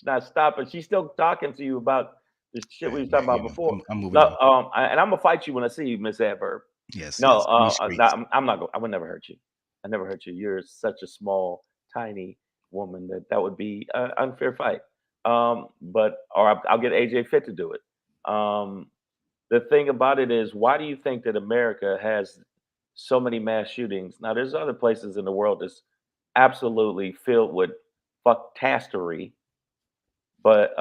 not stopping. She's still talking to you about the shit we were talking about before. I'm moving No, on. and I'm gonna fight you when I see you, Miss Adverb. Yes. No, These streets. I'm not going. I would never hurt you. I never hurt you. You're such a small, tiny woman that would be an unfair fight. But I'll get AJ Fit to do it. The thing about it is, why do you think that America has so many mass shootings? Now, there's other places in the world that's absolutely filled with fucktastery, but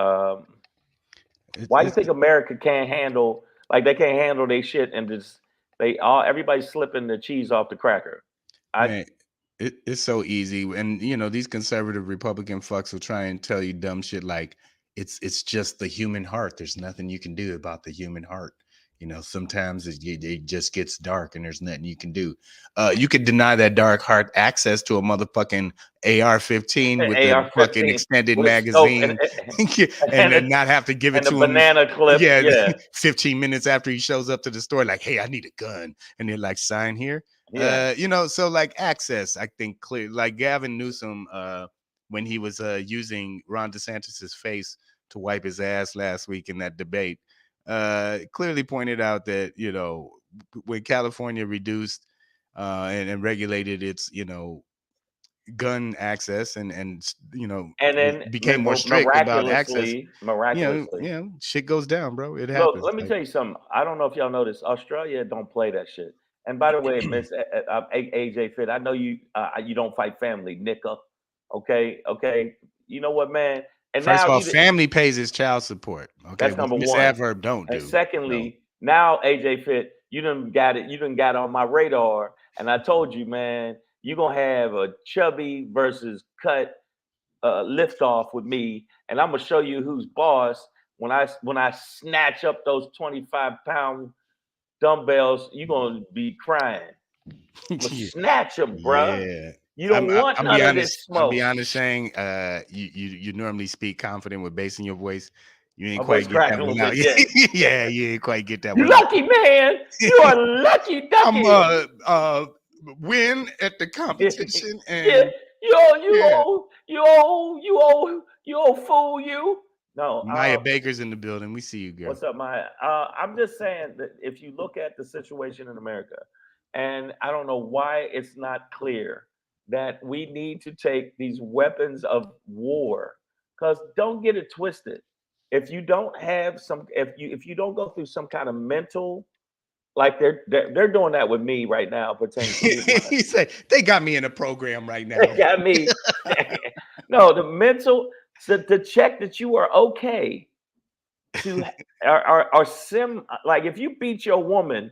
why do you think America can't handle, like, they can't handle their shit, and just everybody's slipping the cheese off the cracker? Man, it's so easy, and these conservative Republican fucks will try and tell you dumb shit like it's just the human heart. There's nothing you can do about the human heart. Sometimes it just gets dark, and there's nothing you can do. You could deny that dark heart access to a motherfucking AR-15 with the fucking extended magazine, and not have to give it and to a him. banana clip. Yeah. 15 minutes after he shows up to the store, like, hey, I need a gun, and they're like, sign here. Yeah. So like access, I think clear. Like Gavin Newsom, when he was using Ron DeSantis's face to wipe his ass last week in that debate, clearly pointed out that when California reduced and regulated its gun access and then became more strict about access, miraculously, shit goes down, bro. It look, happens. let me tell you something. I don't know if y'all noticed, Australia don't play that shit. And by the way, Miss AJ Fit, I know you don't fight family, nigga. Okay. You know what, man? And first now of all, family pays his child support. Okay, that's number Miss one. Adverb don't and do. secondly, now AJ Fit, you done got it. You done got on my radar, and I told you, man, you gonna have a chubby versus cut lift off with me, and I'm gonna show you who's boss when I snatch up those 25-pound dumbbells. You gonna be crying. Snatch them, bruh. Yeah. You don't want none of this smoke. I'll be honest saying, you normally speak confident with bass in your voice. You ain't My quite voice get crack that a little one out. bit, Yeah, you ain't quite get that You one out. lucky, man. You are lucky ducky. I'm win at the competition and Yeah, you old fool, you. No, Maya Baker's in the building. We see you, girl. what's up, Maya? I'm just saying that if you look at the situation in America, and I don't know why it's not clear that we need to take these weapons of war, because don't get it twisted. if you don't have some, if you don't go through some kind of mental, like they're doing that with me right now, pertaining to me. He said they got me in a program right now. They got me. No, the mental to check that you are okay to or like if you beat your woman,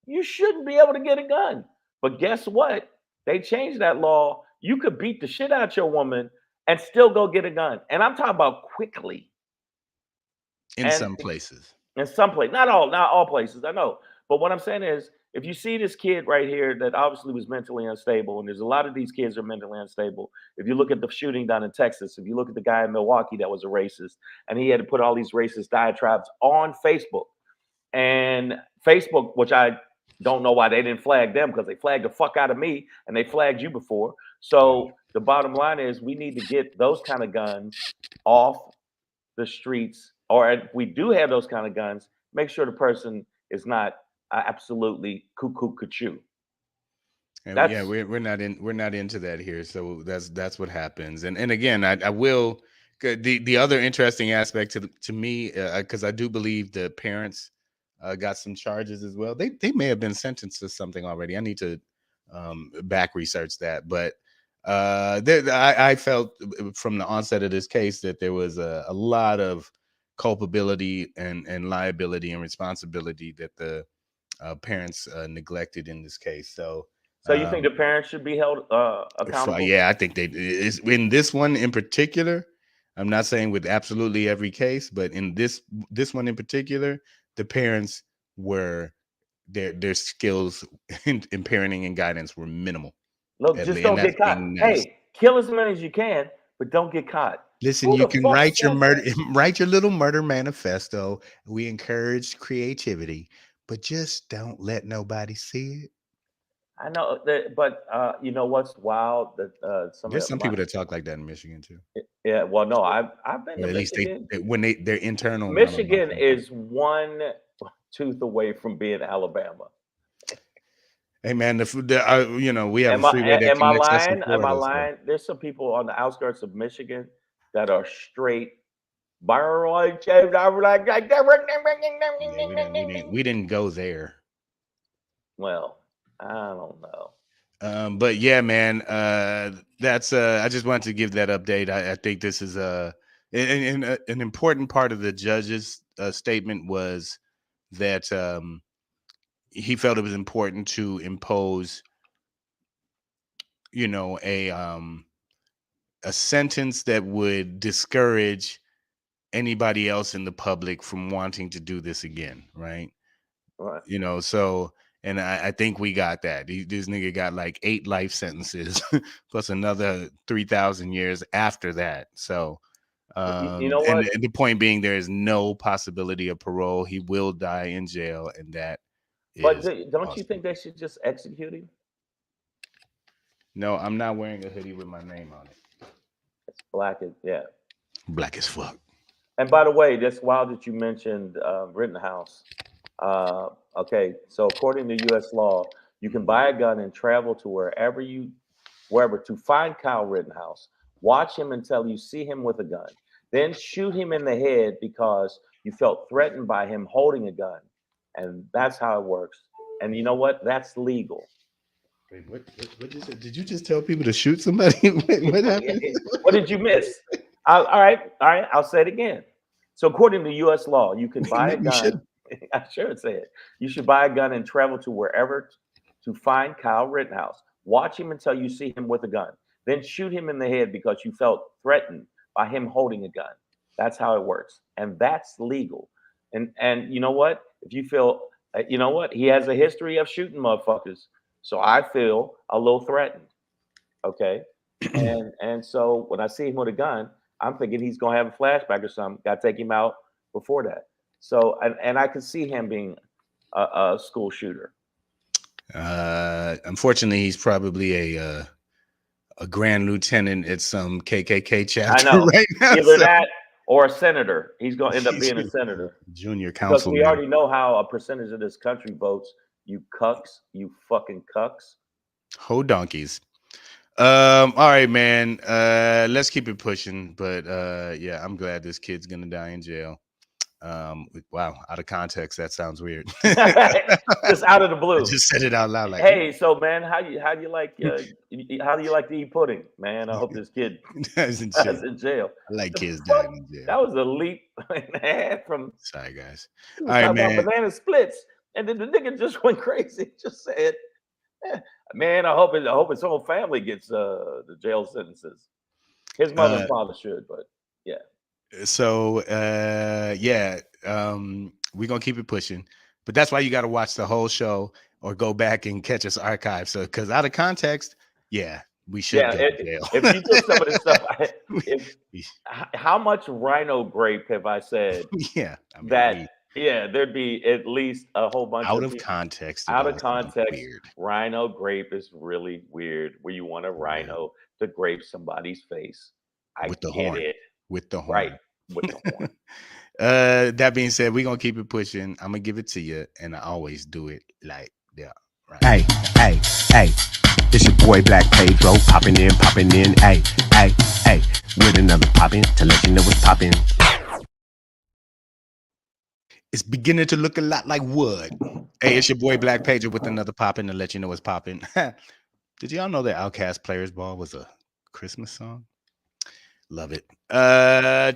you shouldn't be able to get a gun. But guess what? They changed that law. You could beat the shit out your woman and still go get a gun. And I'm talking about quickly. In some places. In some places, not all places, I know. But what I'm saying is, if you see this kid right here that obviously was mentally unstable, and there's a lot of these kids are mentally unstable. If you look at the shooting down in Texas, if you look at the guy in Milwaukee that was a racist, and he had to put all these racist diatribes on Facebook, and Facebook, which I don't know why they didn't flag them, because they flagged the fuck out of me and they flagged you before. So the bottom line is we need to get those kind of guns off the streets, or if we do have those kind of guns, make sure the person is not absolutely cuckoo cuckoo. Yeah, we're not into that here. So that's what happens. And again, I will. The other interesting aspect to me, because I do believe the parents got some charges as well. They may have been sentenced to something already. I need to back research that. But I felt from the onset of this case that there was a lot of culpability and liability and responsibility that the parents neglected in this case. So you think the parents should be held accountable? Yeah, I think is in this one in particular. I'm not saying with absolutely every case, but in this one in particular, the parents were their skills in parenting and guidance were minimal. Look, just don't get caught. Hey, kill as many as you can, but don't get caught. Listen, you can write your little murder manifesto. We encourage creativity, but just don't let nobody see it. I know that, but you know what's wild? That there's some people that talk like that in Michigan too. Yeah, well, no, I've been to at Michigan. Least when they're internal. Michigan is one tooth away from being Alabama. Hey man, you know, we have a freeway that connects us to Florida. Am I lying? There's some people on the outskirts of Michigan that are straight. We didn't go there. Well, I don't know. But yeah, man, that's I just wanted to give that update. I think this is an important part of the judge's statement was that he felt it was important to impose, you know, a sentence that would discourage anybody else in the public from wanting to do this again, right? Right. You know, so. And I think we got that. This nigga got like 8 life sentences plus another 3,000 years after that. So, you know what? And the point being, there is no possibility of parole. He will die in jail, and that. But don't you think they should just execute him? No, I'm not wearing a hoodie with my name on it. It's black black as fuck. And by the way, that's wild that you mentioned Rittenhouse. Okay, so according to U.S. law, you can buy a gun and travel to wherever to find Kyle Rittenhouse, watch him until you see him with a gun, then shoot him in the head because you felt threatened by him holding a gun, and that's how it works. And you know what? That's legal. Wait, what you say? Did you just tell people to shoot somebody? What happened? What did you miss? All right. I'll say it again. So according to U.S. law, you can buy a gun. I sure said you should buy a gun and travel to wherever to find Kyle Rittenhouse. Watch him until you see him with a gun. Then shoot him in the head because you felt threatened by him holding a gun. That's how it works. And that's legal. And you know what? If you feel, you know what? He has a history of shooting motherfuckers. So I feel a little threatened. Okay. And so when I see him with a gun, I'm thinking he's going to have a flashback or something. Got to take him out before that. So, and I could see him being a school shooter. Unfortunately, he's probably a grand lieutenant at some KKK chapter. I know. Right now. Either that or a senator. He's going to end up being a senator. Junior councilman. Because we already know how a percentage of this country votes. You cucks. You fucking cucks. Ho donkeys. All right, man. Let's keep it pushing. But yeah, I'm glad this kid's gonna die in jail. Wow, out of context, that sounds weird. Just out of the I blue. just said it out loud, like, Hey, so man, how do you like how do you like to eat pudding, man? I hope this kid that's in is jail. in jail. I like The kids fuck? dying in jail. That was a leap and a half from Sorry, guys. we All was right, talking about man. banana splits, and then the nigga just went crazy. Just said, "Eh, man, I hope his whole family gets the jail sentences. His mother and father should, but yeah. So yeah, we're gonna keep it pushing, but that's why you got to watch the whole show or go back and catch us archive. So because out of context, yeah, we should Yeah, go to jail. if you took some of this stuff, if We- how much rhino grape have I said yeah, I mean, that? Yeah, there'd be at least a whole bunch out of of people. context, it Out of all sounds context, weird. rhino grape is really weird. Where you want a rhino to grape somebody's face. I With the get horn. it. With the horn. Right, with the horn. That being said, we're gonna keep it pushing. I'm gonna give it to you, and I always do it like that. Right. Hey, it's your boy Black Pedro popping in, hey, with another poppin' to let you know what's poppin'. It's beginning to look a lot like wood. Hey, it's your boy Black Pager with another poppin' to let you know what's poppin'. Did y'all know that Outkast Players Ball was a Christmas song? Love it.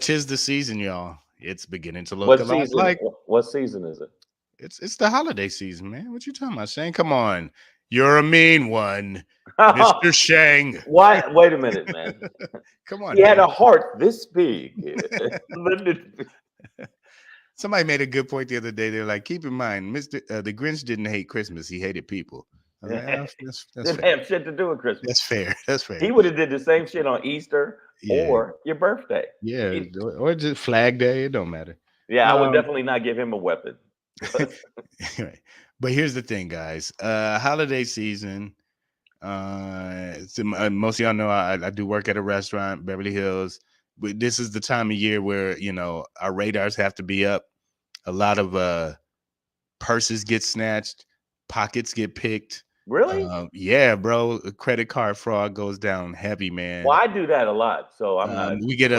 'Tis the season, y'all. It's beginning to look What a lot season? like What season is it? it's the holiday season, man. What you talking about, Shane? Come on. You're a mean one, Mr. Shang. Why? Wait a minute, man. Come on, He had man. a heart this big. Somebody made a good point the other day. They're like, keep in mind, the Grinch didn't hate Christmas. He hated people. I was like, that's Didn't fair. have shit to do with Christmas. That's fair. That's fair. He would have did the same shit on Easter Yeah. or your birthday. Yeah, or just Flag Day. It don't matter. Yeah, I would definitely not give him a weapon. Right. But here's the thing, guys. Holiday season. Most of y'all know I do work at a restaurant, Beverly Hills. But this is the time of year where our radars have to be up. A lot of purses get snatched, pockets get picked. Really? Yeah, bro. Credit card fraud goes down heavy, man. Well, I do that a lot, so I'm not. We get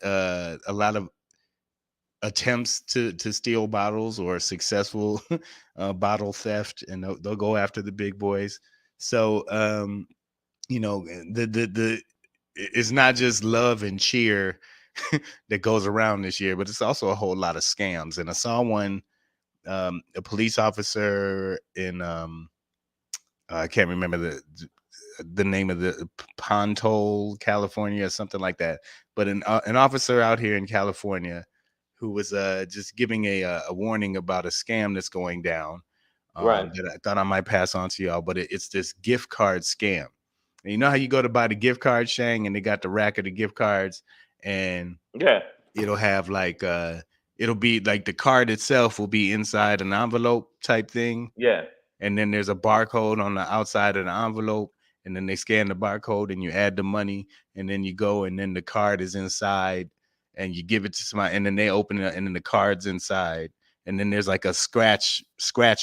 a lot of attempts to steal bottles or successful bottle theft, and they'll go after the big boys. So the it's not just love and cheer that goes around this year, but it's also a whole lot of scams. And I saw one, a police officer in I can't remember the name of the Pontole, California, or something like that. But an officer out here in California who was just giving a warning about a scam that's going down. Right. That I thought I might pass on to y'all, but it's this gift card scam. And you know how you go to buy the gift card, Shang, and they got the rack of the gift cards, and Yeah. it'll have like it'll be like the card itself will be inside an envelope type thing. Yeah. And then there's a barcode on the outside of the envelope, and then they scan the barcode and you add the money, and then you go, and then the card is inside, and you give it to somebody, and then they open it, and then the card's inside, and then there's like a scratch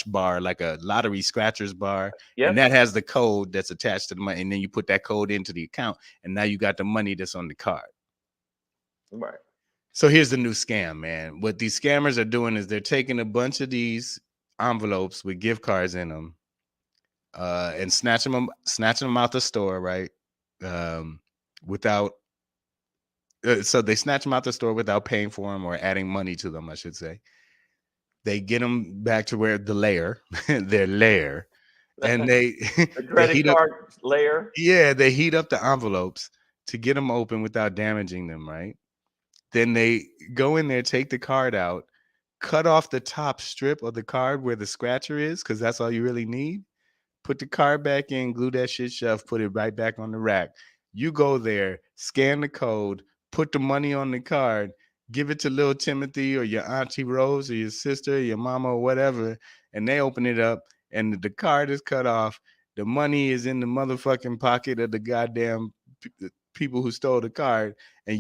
bar, like a lottery scratchers bar, Yep. and that has the code that's attached to the money, and then you put that code into the account, and now you got the money that's on the card. Right. So here's the new scam, man. What these scammers are doing is they're taking a bunch of these envelopes with gift cards in them, and snatching them out the store, right? Without so they snatch them out the store without paying for them or adding money to them, I should say. They get them back to where their lair, and they The credit card layer. Yeah, they heat up the envelopes to get them open without damaging them, right? Then they go in there, take the card out, cut off the top strip of the card where the scratcher is, because that's all you really need. Put the card back in, glue that shit shut, put it right back on the rack. You go there, scan the code, put the money on the card, give it to little Timothy or your auntie Rose or your sister, or your mama or whatever, and they open it up, and the card is cut off. The money is in the motherfucking pocket of the goddamn people who stole the card, and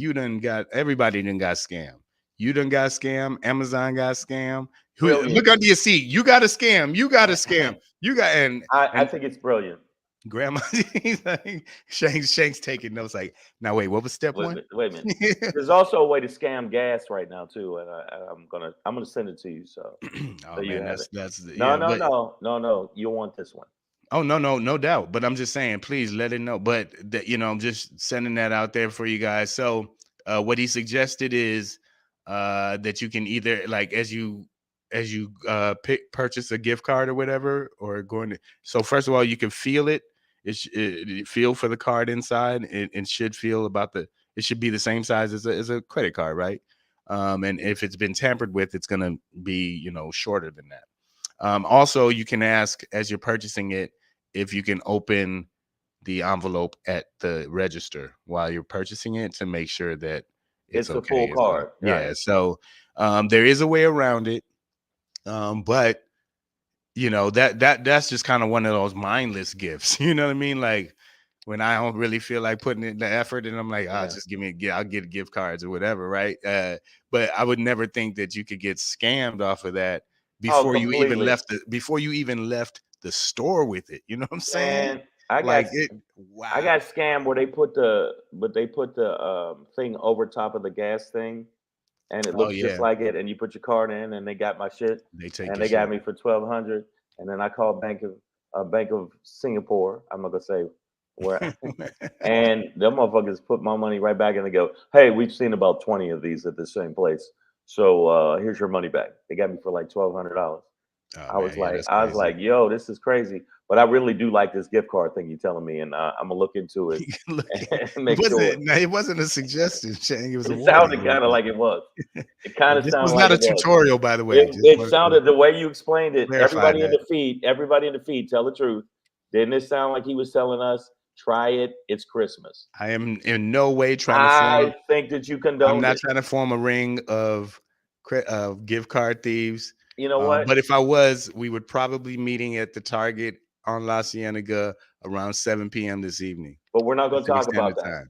everybody done got scammed. You done got scammed. Amazon got scammed. Look under your seat. You got a scam. You got a scam. And I think it's brilliant. Grandma, he's like, Shank's taking notes. Like, now wait, what was step one? Wait a minute. There's also a way to scam gas right now too, and I'm gonna send it to you. So, Oh you man, have it. that's No, yeah. no. You want this one? Oh no doubt. But I'm just saying, please let it know. But I'm just sending that out there for you guys. So what he suggested is that you can either like as you purchase a gift card or whatever, or going to. So first of all, you can feel it. It feel for the card inside. It should feel about it should be the same size as a credit card, right? And if it's been tampered with, it's gonna be shorter than that. Also, you can ask as you're purchasing it if you can open the envelope at the register while you're purchasing it to make sure that it's a okay. full card. Yeah. Right. So there is a way around it, but that's just kind of one of those mindless gifts. You know what I mean? Like when I don't really feel like putting in the effort, and I'm like, just give me I'll get gift cards or whatever, right? But I would never think that you could get scammed off of that before you even left the store with it. You know what I'm saying? And I got scammed where they put the thing over top of the gas thing, and it looks just like it, and you put your card in, and they got my shit. They got me for $1,200, and then I called Bank of Singapore. I'm not gonna say where, and them motherfuckers put my money right back, and they go, "Hey, we've seen about 20 of these at the same place, so here's your money back." They got me for like $1,200. I was like, yo, this is crazy. But I really do like this gift card thing you're telling me, and I'm gonna look into it and make sure. It wasn't a suggestion, Shane. It was. It sounded kind of like it was. It kind of sounded. This was not a tutorial, by the way. It sounded the way you explained it. Everybody in the feed, tell the truth. Didn't it sound like he was telling us, try it? It's Christmas. I am in no way trying to. I think that you condone. I'm not trying to form a ring of gift card thieves. You know what? But if I was, we would probably be meeting at the Target on La Cienega around 7 p.m. this evening. But we're not going to talk about that. Time.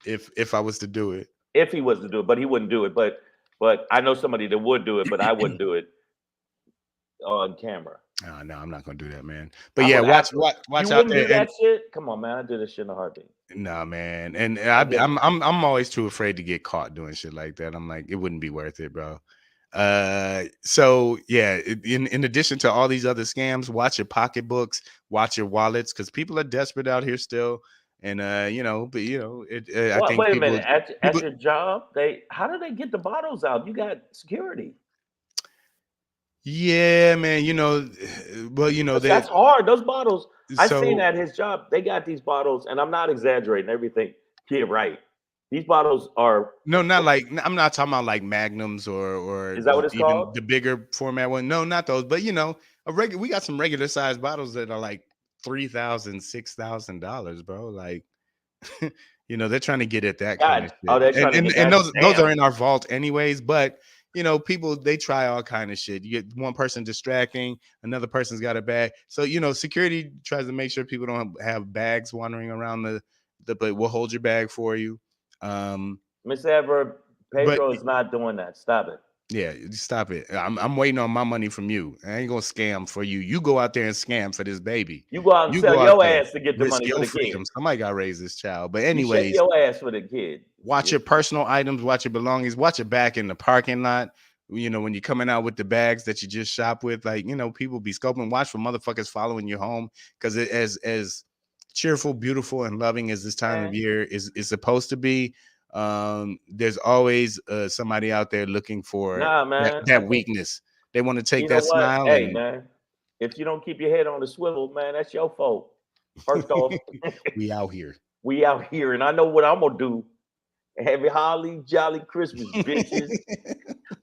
If I was to do it. If he was to do it, but he wouldn't do it. But I know somebody that would do it, but I wouldn't do it on camera. Oh, no, I'm not going to do that, man. But yeah, watch you out there. Do that shit? Come on, man. I do this shit in a heartbeat. Nah, man. And I'm always too afraid to get caught doing shit like that. I'm like, it wouldn't be worth it, bro. So yeah, in addition to all these other scams, watch your pocketbooks, watch your wallets, because people are desperate out here still. And I think wait a minute. At your job, how do they get the bottles out? You got security. Yeah, man. That's hard. Those bottles. I've seen at his job. They got these bottles, and I'm not exaggerating. Everything. Get right. These bottles are I'm not talking about like Magnums or is that what it's called? The bigger format one. No, not those, but we got some regular sized bottles that are like $3,000, $6,000, bro. Like, they're trying to get at that kind of shit. Oh, they're trying to get and those are in our vault anyways, but people, they try all kind of shit. You get one person distracting, another person's got a bag. So, security tries to make sure people don't have bags wandering around but we'll hold your bag for you. Miss Ever, Pedro is not doing that. Stop it. Yeah, stop it. I'm waiting on my money from you. I ain't gonna scam for you. You go out there and scam for this baby. You go out and sell your ass to get the money for the kid. Somebody got to raise this child. But anyways, your ass for the kid. Watch your personal items. Watch your belongings. Watch your back in the parking lot. When you're coming out with the bags that you just shop with, like people be scoping. Watch for motherfuckers following you home, because as cheerful, beautiful, and loving as this time of year is supposed to be, there's always somebody out there looking for that weakness. They want to take that smile. Hey, man, if you don't keep your head on the swivel, man, that's your fault. First off, we out here, and I know what I'm gonna do. Happy holly jolly Christmas, bitches.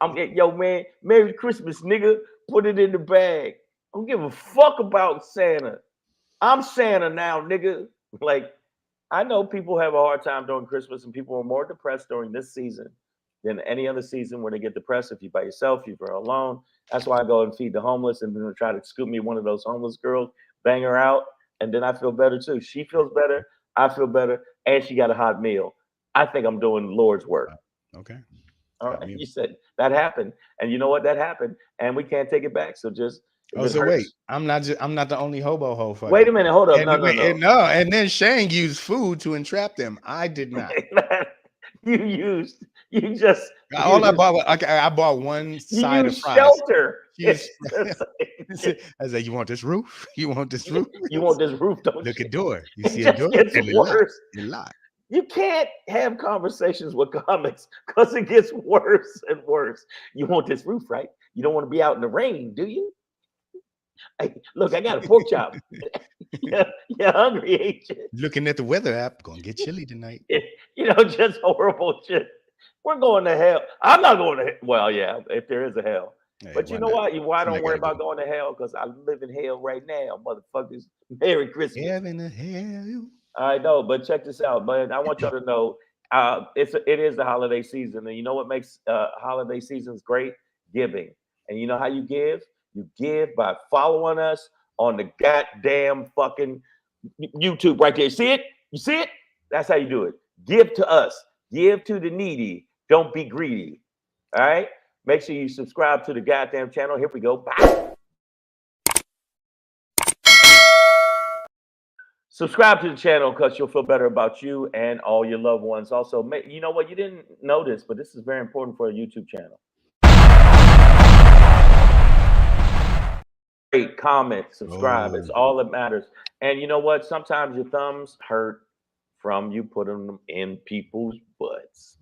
Man, Merry Christmas, nigga. Put it in the bag. I don't give a fuck about Santa. I'm Santa now, nigga. Like, I know people have a hard time during Christmas, and people are more depressed during this season than any other season where they get depressed. If you're by yourself, if you're alone. That's why I go and feed the homeless, and then try to scoop me one of those homeless girls, bang her out, and then I feel better too. She feels better, I feel better, and she got a hot meal. I think I'm doing Lord's work. Okay. All right. You said that happened, and you know what? That happened, and we can't take it back. So just If Oh, it so hurts- wait, I'm not the only hobo ho. Fucker. Wait a minute, hold up. And, and then Shane used food to entrap them. I did not. you I bought one side of fries. shelter. She's, I said, you want this roof? You want this roof? You want this roof, don't Look you? at door. You It see a just door? gets And worse. It locked. You can't have conversations with comics because it gets worse and worse. You want this roof, right? You don't want to be out in the rain, do you? Hey, look, I got a pork chop. You're hungry, ain't you? Looking at the weather app, gonna get chilly tonight. Just horrible shit. We're going to hell. I'm not going to hell. Well, yeah, if there is a hell. Hey, But you know what? Why I don't worry about going to hell? Because I live in hell right now, motherfuckers. Merry Christmas. Heaven to hell. I know, but check this out, man. I want y'all to know it is the holiday season, and you know what makes holiday seasons great? Giving. And you know how you give? You give by following us on the goddamn fucking YouTube right there. See it? You see it? That's how you do it. Give to us. Give to the needy. Don't be greedy. All right? Make sure you subscribe to the goddamn channel. Here we go. Bye. Subscribe to the channel because you'll feel better about you and all your loved ones. Also, you know what? You didn't notice, but this is very important for a YouTube channel. Great, comment, subscribe. It's all that matters. And you know what? Sometimes your thumbs hurt from you putting them in people's butts.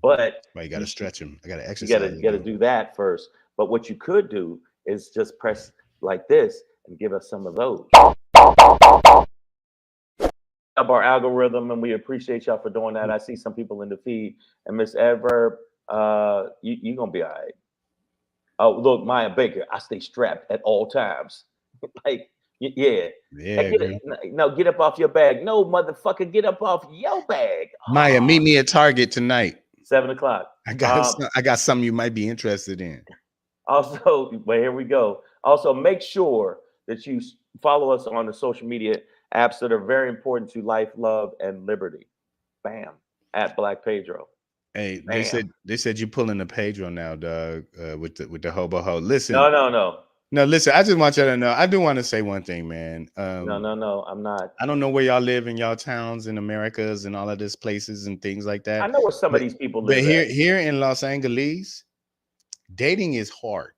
But you got to stretch them. I got to exercise. You got to do that first. But what you could do is just press like this and give us some of those. Up our algorithm, and we appreciate y'all for doing that. I see some people in the feed, and Miss Adverb, you gonna be all right. Oh, look, Maya Baker, I stay strapped at all times. Like, yeah. Get up off your bag. No, motherfucker, get up off your bag. Maya, meet me at Target tonight. 7 o'clock. I got something you might be interested in. Also, well, here we go. Also, make sure that you follow us on the social media apps that are very important to life, love, and liberty. Bam. At Black Pedro. Hey, bam. they said you pulling the Pedro now, Doug, with the hobo ho. Listen. No, listen, I just want y'all to know. I do want to say one thing, man. No, I'm not. I don't know where y'all live in y'all towns in Americas and all of these places and things like that. I know where some of these people live. But here in Los Angeles, dating is hard.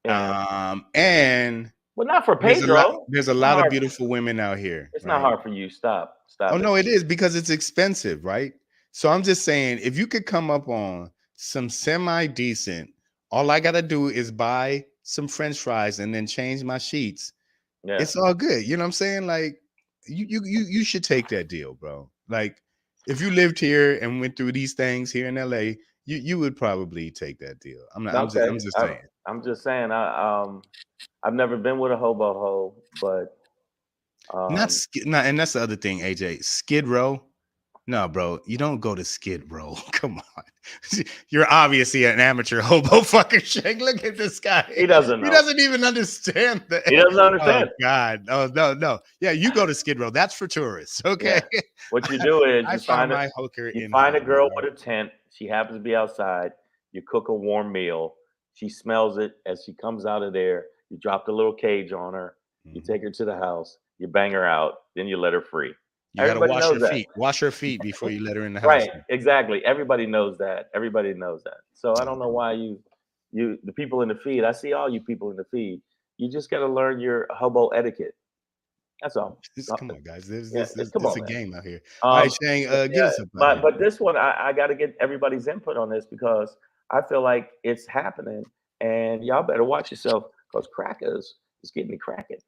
Yeah. And well, not for Pedro. There's a lot of beautiful women out here. It's not hard for you. Stop. Oh, no, it is because it's expensive, right? So I'm just saying, if you could come up on some semi-decent, all I got to do is buy some French fries and then change my sheets. Yeah. It's all good. You know what I'm saying? Like, you should take that deal, bro. Like, if you lived here and went through these things here in LA, you would probably take that deal. I'm just saying. I'm just saying. I've never been with a hobo ho, but and that's the other thing, AJ. Skid Row. No, bro, you don't go to Skid Row. Come on. You're obviously an amateur hobo fucking shake. Look at this guy. He doesn't know. He doesn't even understand that. He doesn't understand. Oh, God. Oh, no. Yeah, you go to Skid Row. That's for tourists. Okay. Yeah. What you do is you find a girl with a tent. She happens to be outside. You cook a warm meal. She smells it as she comes out of there. You drop the little cage on her. Mm-hmm. You take her to the house. You bang her out. Then you let her free. You got to wash her feet. Wash her feet before you let her in the house. Right, exactly. Everybody knows that. So I don't know why the people in the feed. I see all you people in the feed. You just got to learn your hobo etiquette. That's all. Come on, guys. There's a game out here. All right, Shane, give us a but this one, I got to get everybody's input on this because I feel like it's happening, and y'all better watch yourself because Crackers is getting me cracking.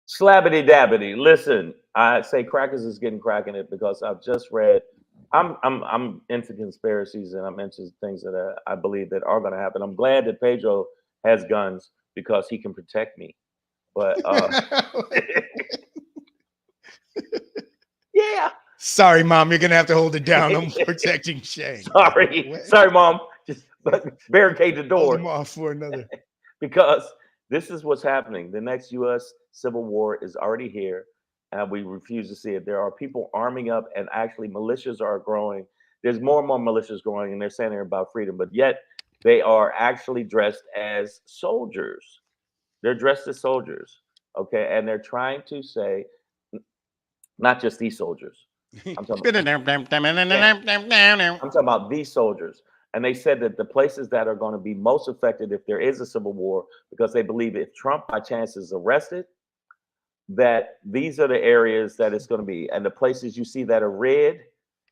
Slabbity dabbity. Listen, I say Crackers is getting cracking it because I've just read. I'm into conspiracies and I'm into things that I believe that are going to happen. I'm glad that Pedro has guns because he can protect me. But yeah. Sorry, Mom. You're gonna have to hold it down. I'm protecting Shane. Sorry, Mom. Just barricade the door. Hold him off for another. Because this is what's happening. The next U.S. civil war is already here, and we refuse to see it. There are people arming up, and actually militias are growing. There's more and more militias growing, and they're saying they're about freedom, but yet they are actually dressed as soldiers. They're dressed as soldiers, okay, and they're trying to say, not just these soldiers. I'm talking about these soldiers. And they said that the places that are going to be most affected if there is a civil war, because they believe if Trump by chance is arrested, that these are the areas that it's going to be. And the places you see that are red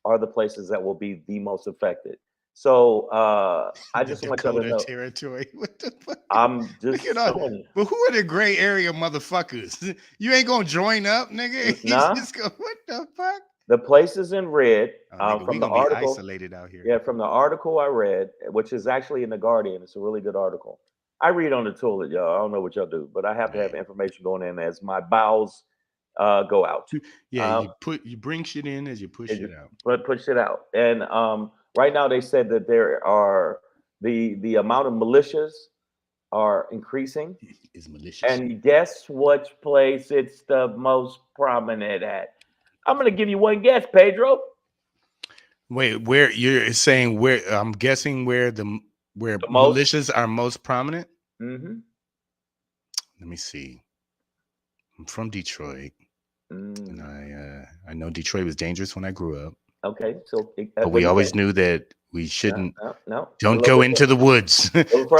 are the places that will be the most affected. So I just want you to know. Territory. What the fuck? I'm just but who are the gray area motherfuckers? You ain't gonna join up, nigga. Nah. Just go, what the fuck? The places in red from the article. Isolated out here. Yeah, from the article I read, which is actually in the Guardian. It's a really good article. I read on the toilet, y'all. I don't know what y'all do, but I have to have information going in as my bowels go out. Yeah, you bring shit in as you push it out. But push it out. And right now they said that there are the amount of militias are increasing. Is malicious. And guess which place it's the most prominent at? I'm gonna give you one guess, Pedro. Wait, where you're saying where? I'm guessing where militias are most prominent. Mm-hmm. Let me see. I'm from Detroit, and I know Detroit was dangerous when I grew up. Okay, so but we always knew that we shouldn't. No. Don't go into the woods. Don't go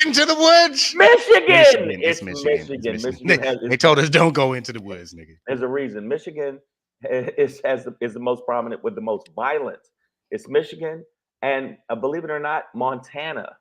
into the woods. Michigan. It's Michigan. They told us don't go into the woods, nigga. There's a reason. Michigan is the most prominent with the most violence. It's Michigan, and believe it or not, Montana.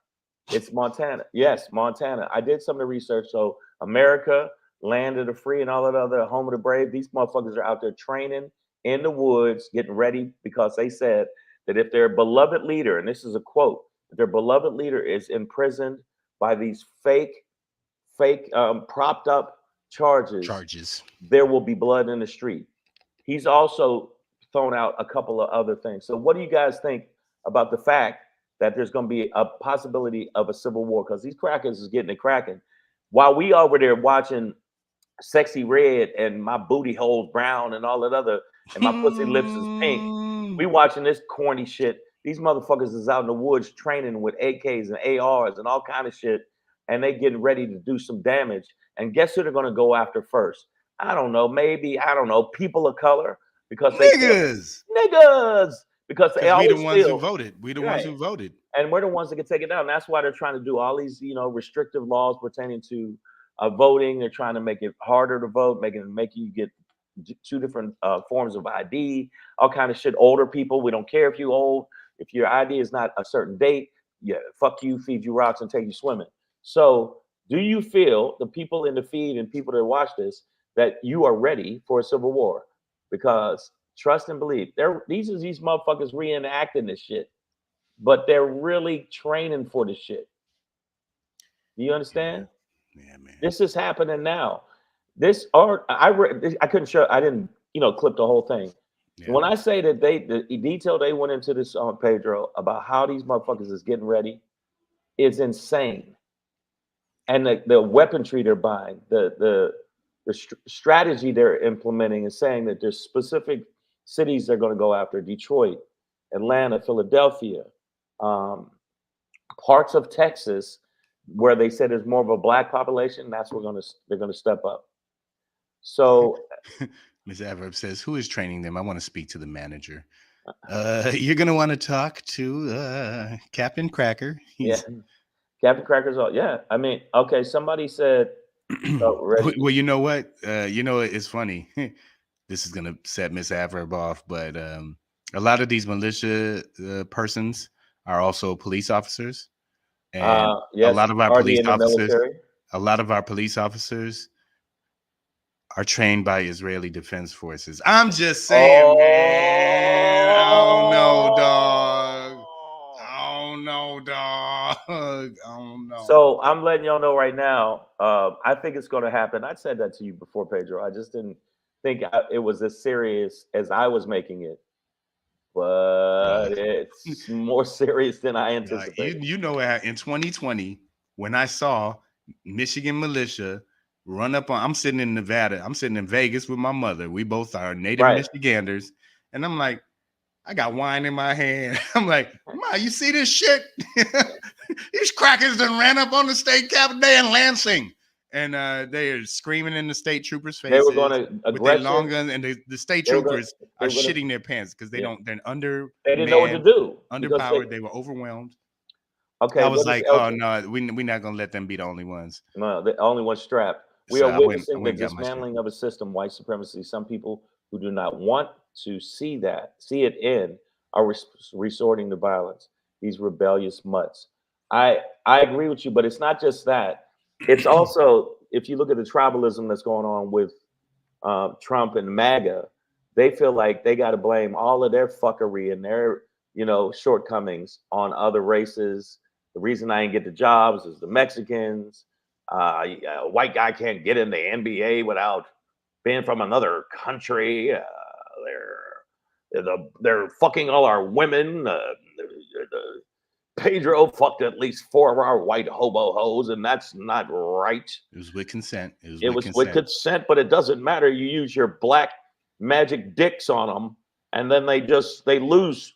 It's Montana. Yes, Montana. I did some of the research. So America, land of the free, and all that other home of the brave. These motherfuckers are out there training in the woods, getting ready because they said that if their beloved leader, and this is a quote, if their beloved leader is imprisoned by these fake propped up charges, there will be blood in the street. He's also thrown out a couple of other things. So what do you guys think about the fact that there's going to be a possibility of a civil war? Because these crackers is getting it cracking. While we over there watching Sexy Red and My Booty Hole's Brown and all that other, and My Pussy Lips is Pink, we watching this corny shit. These motherfuckers is out in the woods training with AKs and ARs and all kind of shit, and they getting ready to do some damage. And guess who they're going to go after first? I don't know. Maybe, I don't know, people of color, because niggas, because they always we the ones who voted. We the ones who voted, and we're the ones that can take it down. That's why they're trying to do all these, restrictive laws pertaining to voting. They're trying to make it harder to vote, make you get two different forms of ID, all kind of shit. Older people, we don't care if you're old. If your ID is not a certain date, yeah, fuck you, feed you rocks, and take you swimming. So, do you feel, the people in the feed and people that watch this, that you are ready for a civil war? Because trust and believe, these motherfuckers reenacting this shit, but they're really training for this shit. Do you understand? Yeah, man. This is happening now. This art, I couldn't show, I didn't, clip the whole thing. Yeah. When I say that the detail they went into this on Pedro about how these motherfuckers is getting ready is insane. And the weaponry they're buying, the strategy they're implementing is saying that there's specific cities they're going to go after: Detroit, Atlanta, Philadelphia, parts of Texas, where they said there's more of a black population. That's where they're going to step up. So Ms. Averb says, who is training them? I want to speak to the manager. You're going to want to talk to Captain Cracker. Captain Cracker's all. Yeah. I mean, okay. Somebody said, well, you know what? It's funny. This is going to set Ms. Averb off, but a lot of these militia persons are also police officers. And yes, a lot of our police officers are trained by Israeli Defense Forces. I'm just saying, man. I don't know, dog. So I'm letting y'all know right now. I think it's going to happen. I said that to you before, Pedro. I just didn't think it was as serious as I was making it. But it's more serious than I anticipated. You know, in 2020, when I saw Michigan militia run up on. I'm sitting in Nevada. I'm sitting in Vegas with my mother. We both are native Right. Michiganders, and I'm like, I got wine in my hand. I'm like, Ma, you see this shit? These crackers done ran up on the state capitol day in Lansing. And they are screaming in the state troopers' faces. They were going to with their aggressive. long guns, and the state troopers are gonna, shitting their pants because they yeah. don't. They're under. They didn't know what to do. Underpowered. They were overwhelmed. Okay, I was like, oh no, we're not gonna let them be the only ones. No, the only one strapped. We So are witnessing the got my shit. dismantling of a system, white supremacy. Some people who do not want to see it in, are resorting to violence. These rebellious mutts. I agree with you, but it's not just that. It's also, if you look at the tribalism that's going on with Trump and MAGA, they feel like they got to blame all of their fuckery and their, shortcomings on other races. The reason I didn't get the jobs is the Mexicans. A white guy can't get in the NBA without being from another country. They're fucking all our women. Pedro fucked at least 4 of our white hobo hoes, and that's not right. It was with consent. It was with consent, but it doesn't matter. You use your black magic dicks on them, and then they lose.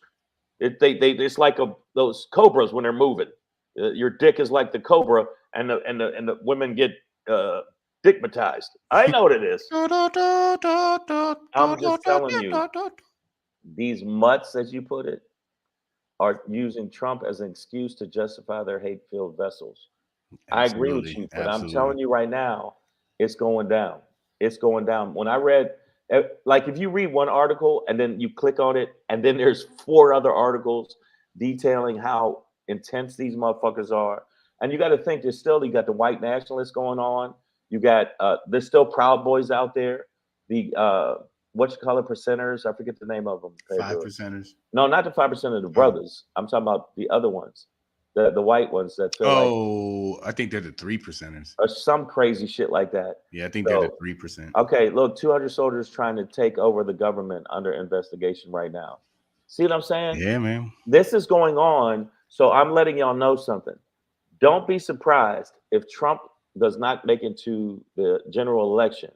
It's like those cobras when they're moving. Your dick is like the cobra, and the women get dickmatized. I know what it is. I'm just telling you, these mutts, as you put it, are using Trump as an excuse to justify their hate-filled vessels. Absolutely. I agree with you, but I'm telling you right now, it's going down. It's going down. When I read, like, if you read one article and then you click on it, and then there's 4 other articles detailing how intense these motherfuckers are, and you got to think, you got the white nationalists going on. You got there's still Proud Boys out there. The percenters? I forget the name of them. 5%ers. No, not the 5% of the brothers. I'm talking about the other ones, the white ones that feel I think they're the 3%ers or some crazy shit like that. Yeah, I think they're the 3%. Okay, look, 200 soldiers trying to take over the government under investigation right now. See what I'm saying? Yeah, man. This is going on, so I'm letting y'all know something. Don't be surprised if Trump does not make it to the general election,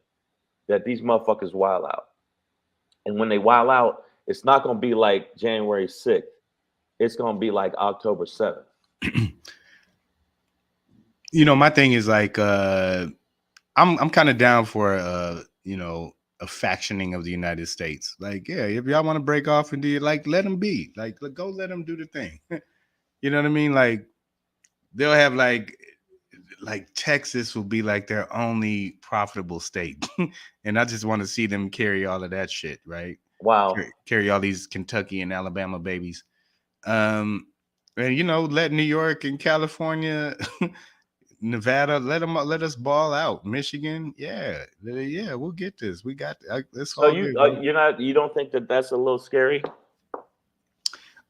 that these motherfuckers wild out. And when they wild out, it's not going to be like January 6th. It's going to be like October 7th. My thing is like, I'm kind of down for, a factioning of the United States. Like, yeah, if y'all want to break off and do it, like, let them be. Like, go let them do the thing. You know what I mean? Like, they'll have like Texas will be like their only profitable state. And I just want to see them carry all of that shit, right? Wow. Carry all these Kentucky and Alabama babies. And let New York and California, Nevada, let us ball out. Michigan, yeah, we'll get this. We got this. So you don't think that that's a little scary?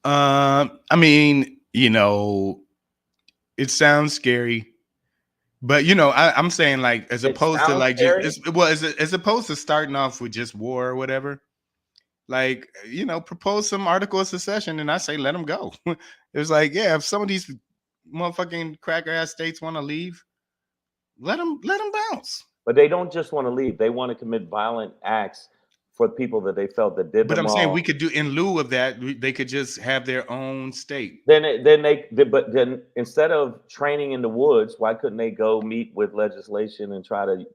I mean, it sounds scary. But I'm saying, like, as opposed to like as opposed to starting off with just war or whatever, like, propose some article of secession, and I say let them go. It's like, yeah, if some of these motherfucking cracker ass states want to leave, let them bounce. But they don't just want to leave; they want to commit violent acts for people that they felt that did. But them I'm saying wrong. we could do, in lieu of that, they could just have their own state. Then instead of training in the woods, why couldn't they go meet with legislation and try to,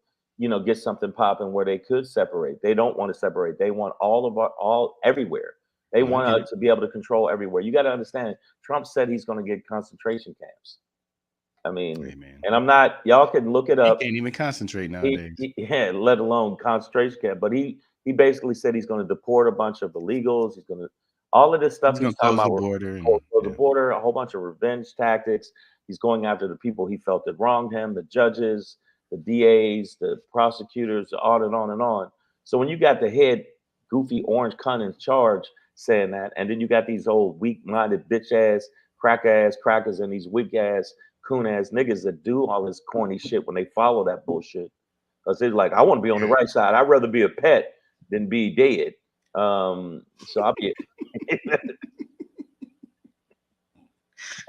get something popping where they could separate? They don't want to separate. They want all everywhere. They want to be able to control everywhere. You got to understand. Trump said he's going to get concentration camps. I mean, and I'm not. Y'all can look it up. He can't even concentrate nowadays. Let alone concentration camp. But he basically said he's going to deport a bunch of illegals. He's going to all of this stuff. He's going to close the border. The border, a whole bunch of revenge tactics. He's going after the people he felt that wronged him, the judges, the DAs, the prosecutors, on and on and on. So when you got the head goofy orange cunt in charge saying that, and then you got these old weak-minded bitch-ass, crackers and these weak-ass, coon-ass niggas that do all this corny shit when they follow that bullshit. Because they're like, I want to be on the right side. I'd rather be a pet than be dead. So I'll be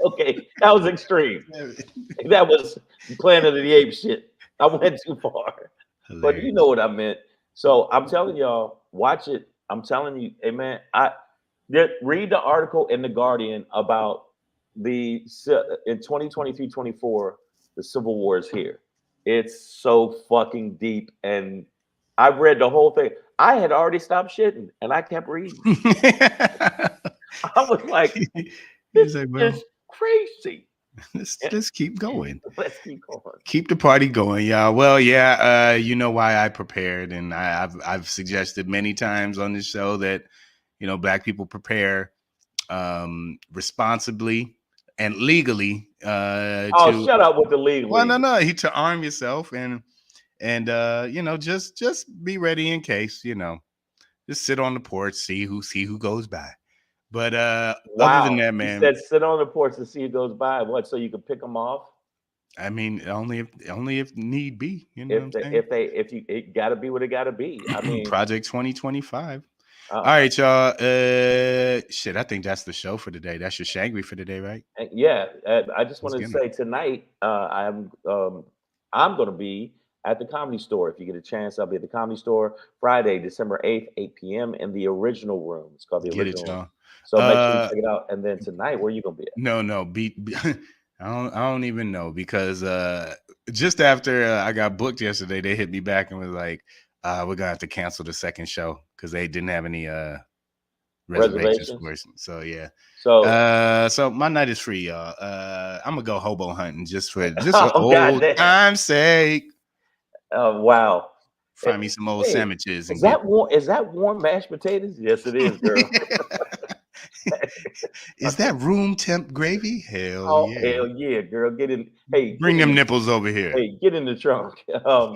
okay. That was extreme. That was Planet of the Apes shit. I went too far. But you know what I meant. So I'm telling y'all, watch it. I'm telling you, hey man, read the article in the Guardian about in 2023-24, the Civil War is here. It's so fucking deep, and I've read the whole thing. I had already stopped shitting, and I kept reading. I was like, this is crazy. Let's keep going. Let's keep going. Keep the party going, y'all. Well, yeah, you know why I prepared, and I've suggested many times on this show that Black people prepare responsibly and legally. Shut up with the legally. Well, no, to arm yourself and just be ready in case. Just sit on the porch, see who goes by. But other than that, man, you said sit on the porch to see who goes by. What? So you can pick them off? I mean, only if need be. It got to be what it got to be. I mean, Project 2025. All right, y'all. Shit, I think that's the show for today. That's your Shangri for today, right? Yeah. I just wanted to say tonight, I'm going to be at the Comedy Store. If you get a chance, I'll be at the Comedy Store Friday, December 8th, 8 p.m. in the Original Room. It's called the Original Room. So make sure you check it out. And then tonight, where are you going to be at? No. I don't even know, because just after I got booked yesterday, they hit me back and was like, we're going to have to cancel the second show because they didn't have any reservations for us. So, yeah. So my night is free, y'all. I'm going to go hobo hunting just for old time's sake. Oh, wow. Find me some old sandwiches. Is that warm mashed potatoes? Yes, it is, girl. Is that room temp gravy? Hell yeah, girl. Get in. Hey, bring them nipples over here. Hey, get in the trunk. I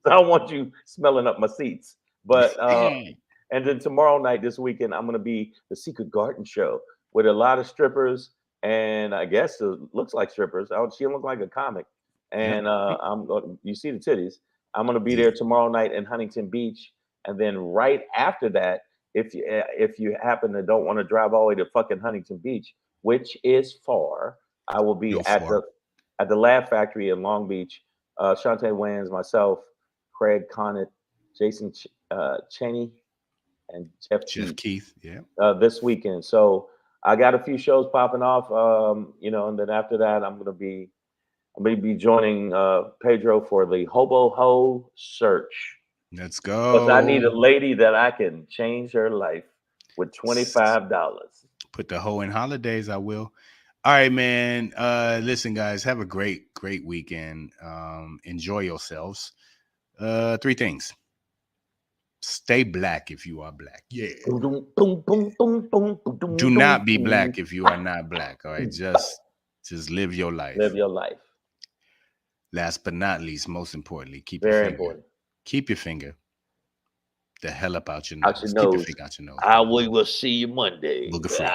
don't want you smelling up my seats. But and then tomorrow night, this weekend, I'm gonna be the Secret Garden show with a lot of strippers, and I guess it looks like strippers. She look like a comic, and you see the titties. I'm gonna be there tomorrow night in Huntington Beach, and then right after that, if you happen to don't want to drive all the way to fucking Huntington Beach, which is far, I will be at the Laugh Factory in Long Beach. Shantae Wayans, myself, Craig Conant, Jason Cheney, and Jeff Keith. This weekend. So I got a few shows popping off, and then after that, I'm gonna be joining Pedro for the Hobo Ho search. Let's go. Because I need a lady that I can change her life with $25. Put the hoe in holidays, I will. All right, man. Listen, guys, have a great weekend. Enjoy yourselves. 3 things. Stay black if you are black. Yeah. Do not be black if you are not black. All right. Just live your life. Live your life. Last but not least, most importantly, keep Very your finger. Important. Keep your finger the hell up out your nose. Keep your finger out your nose. We will see you Monday. Look at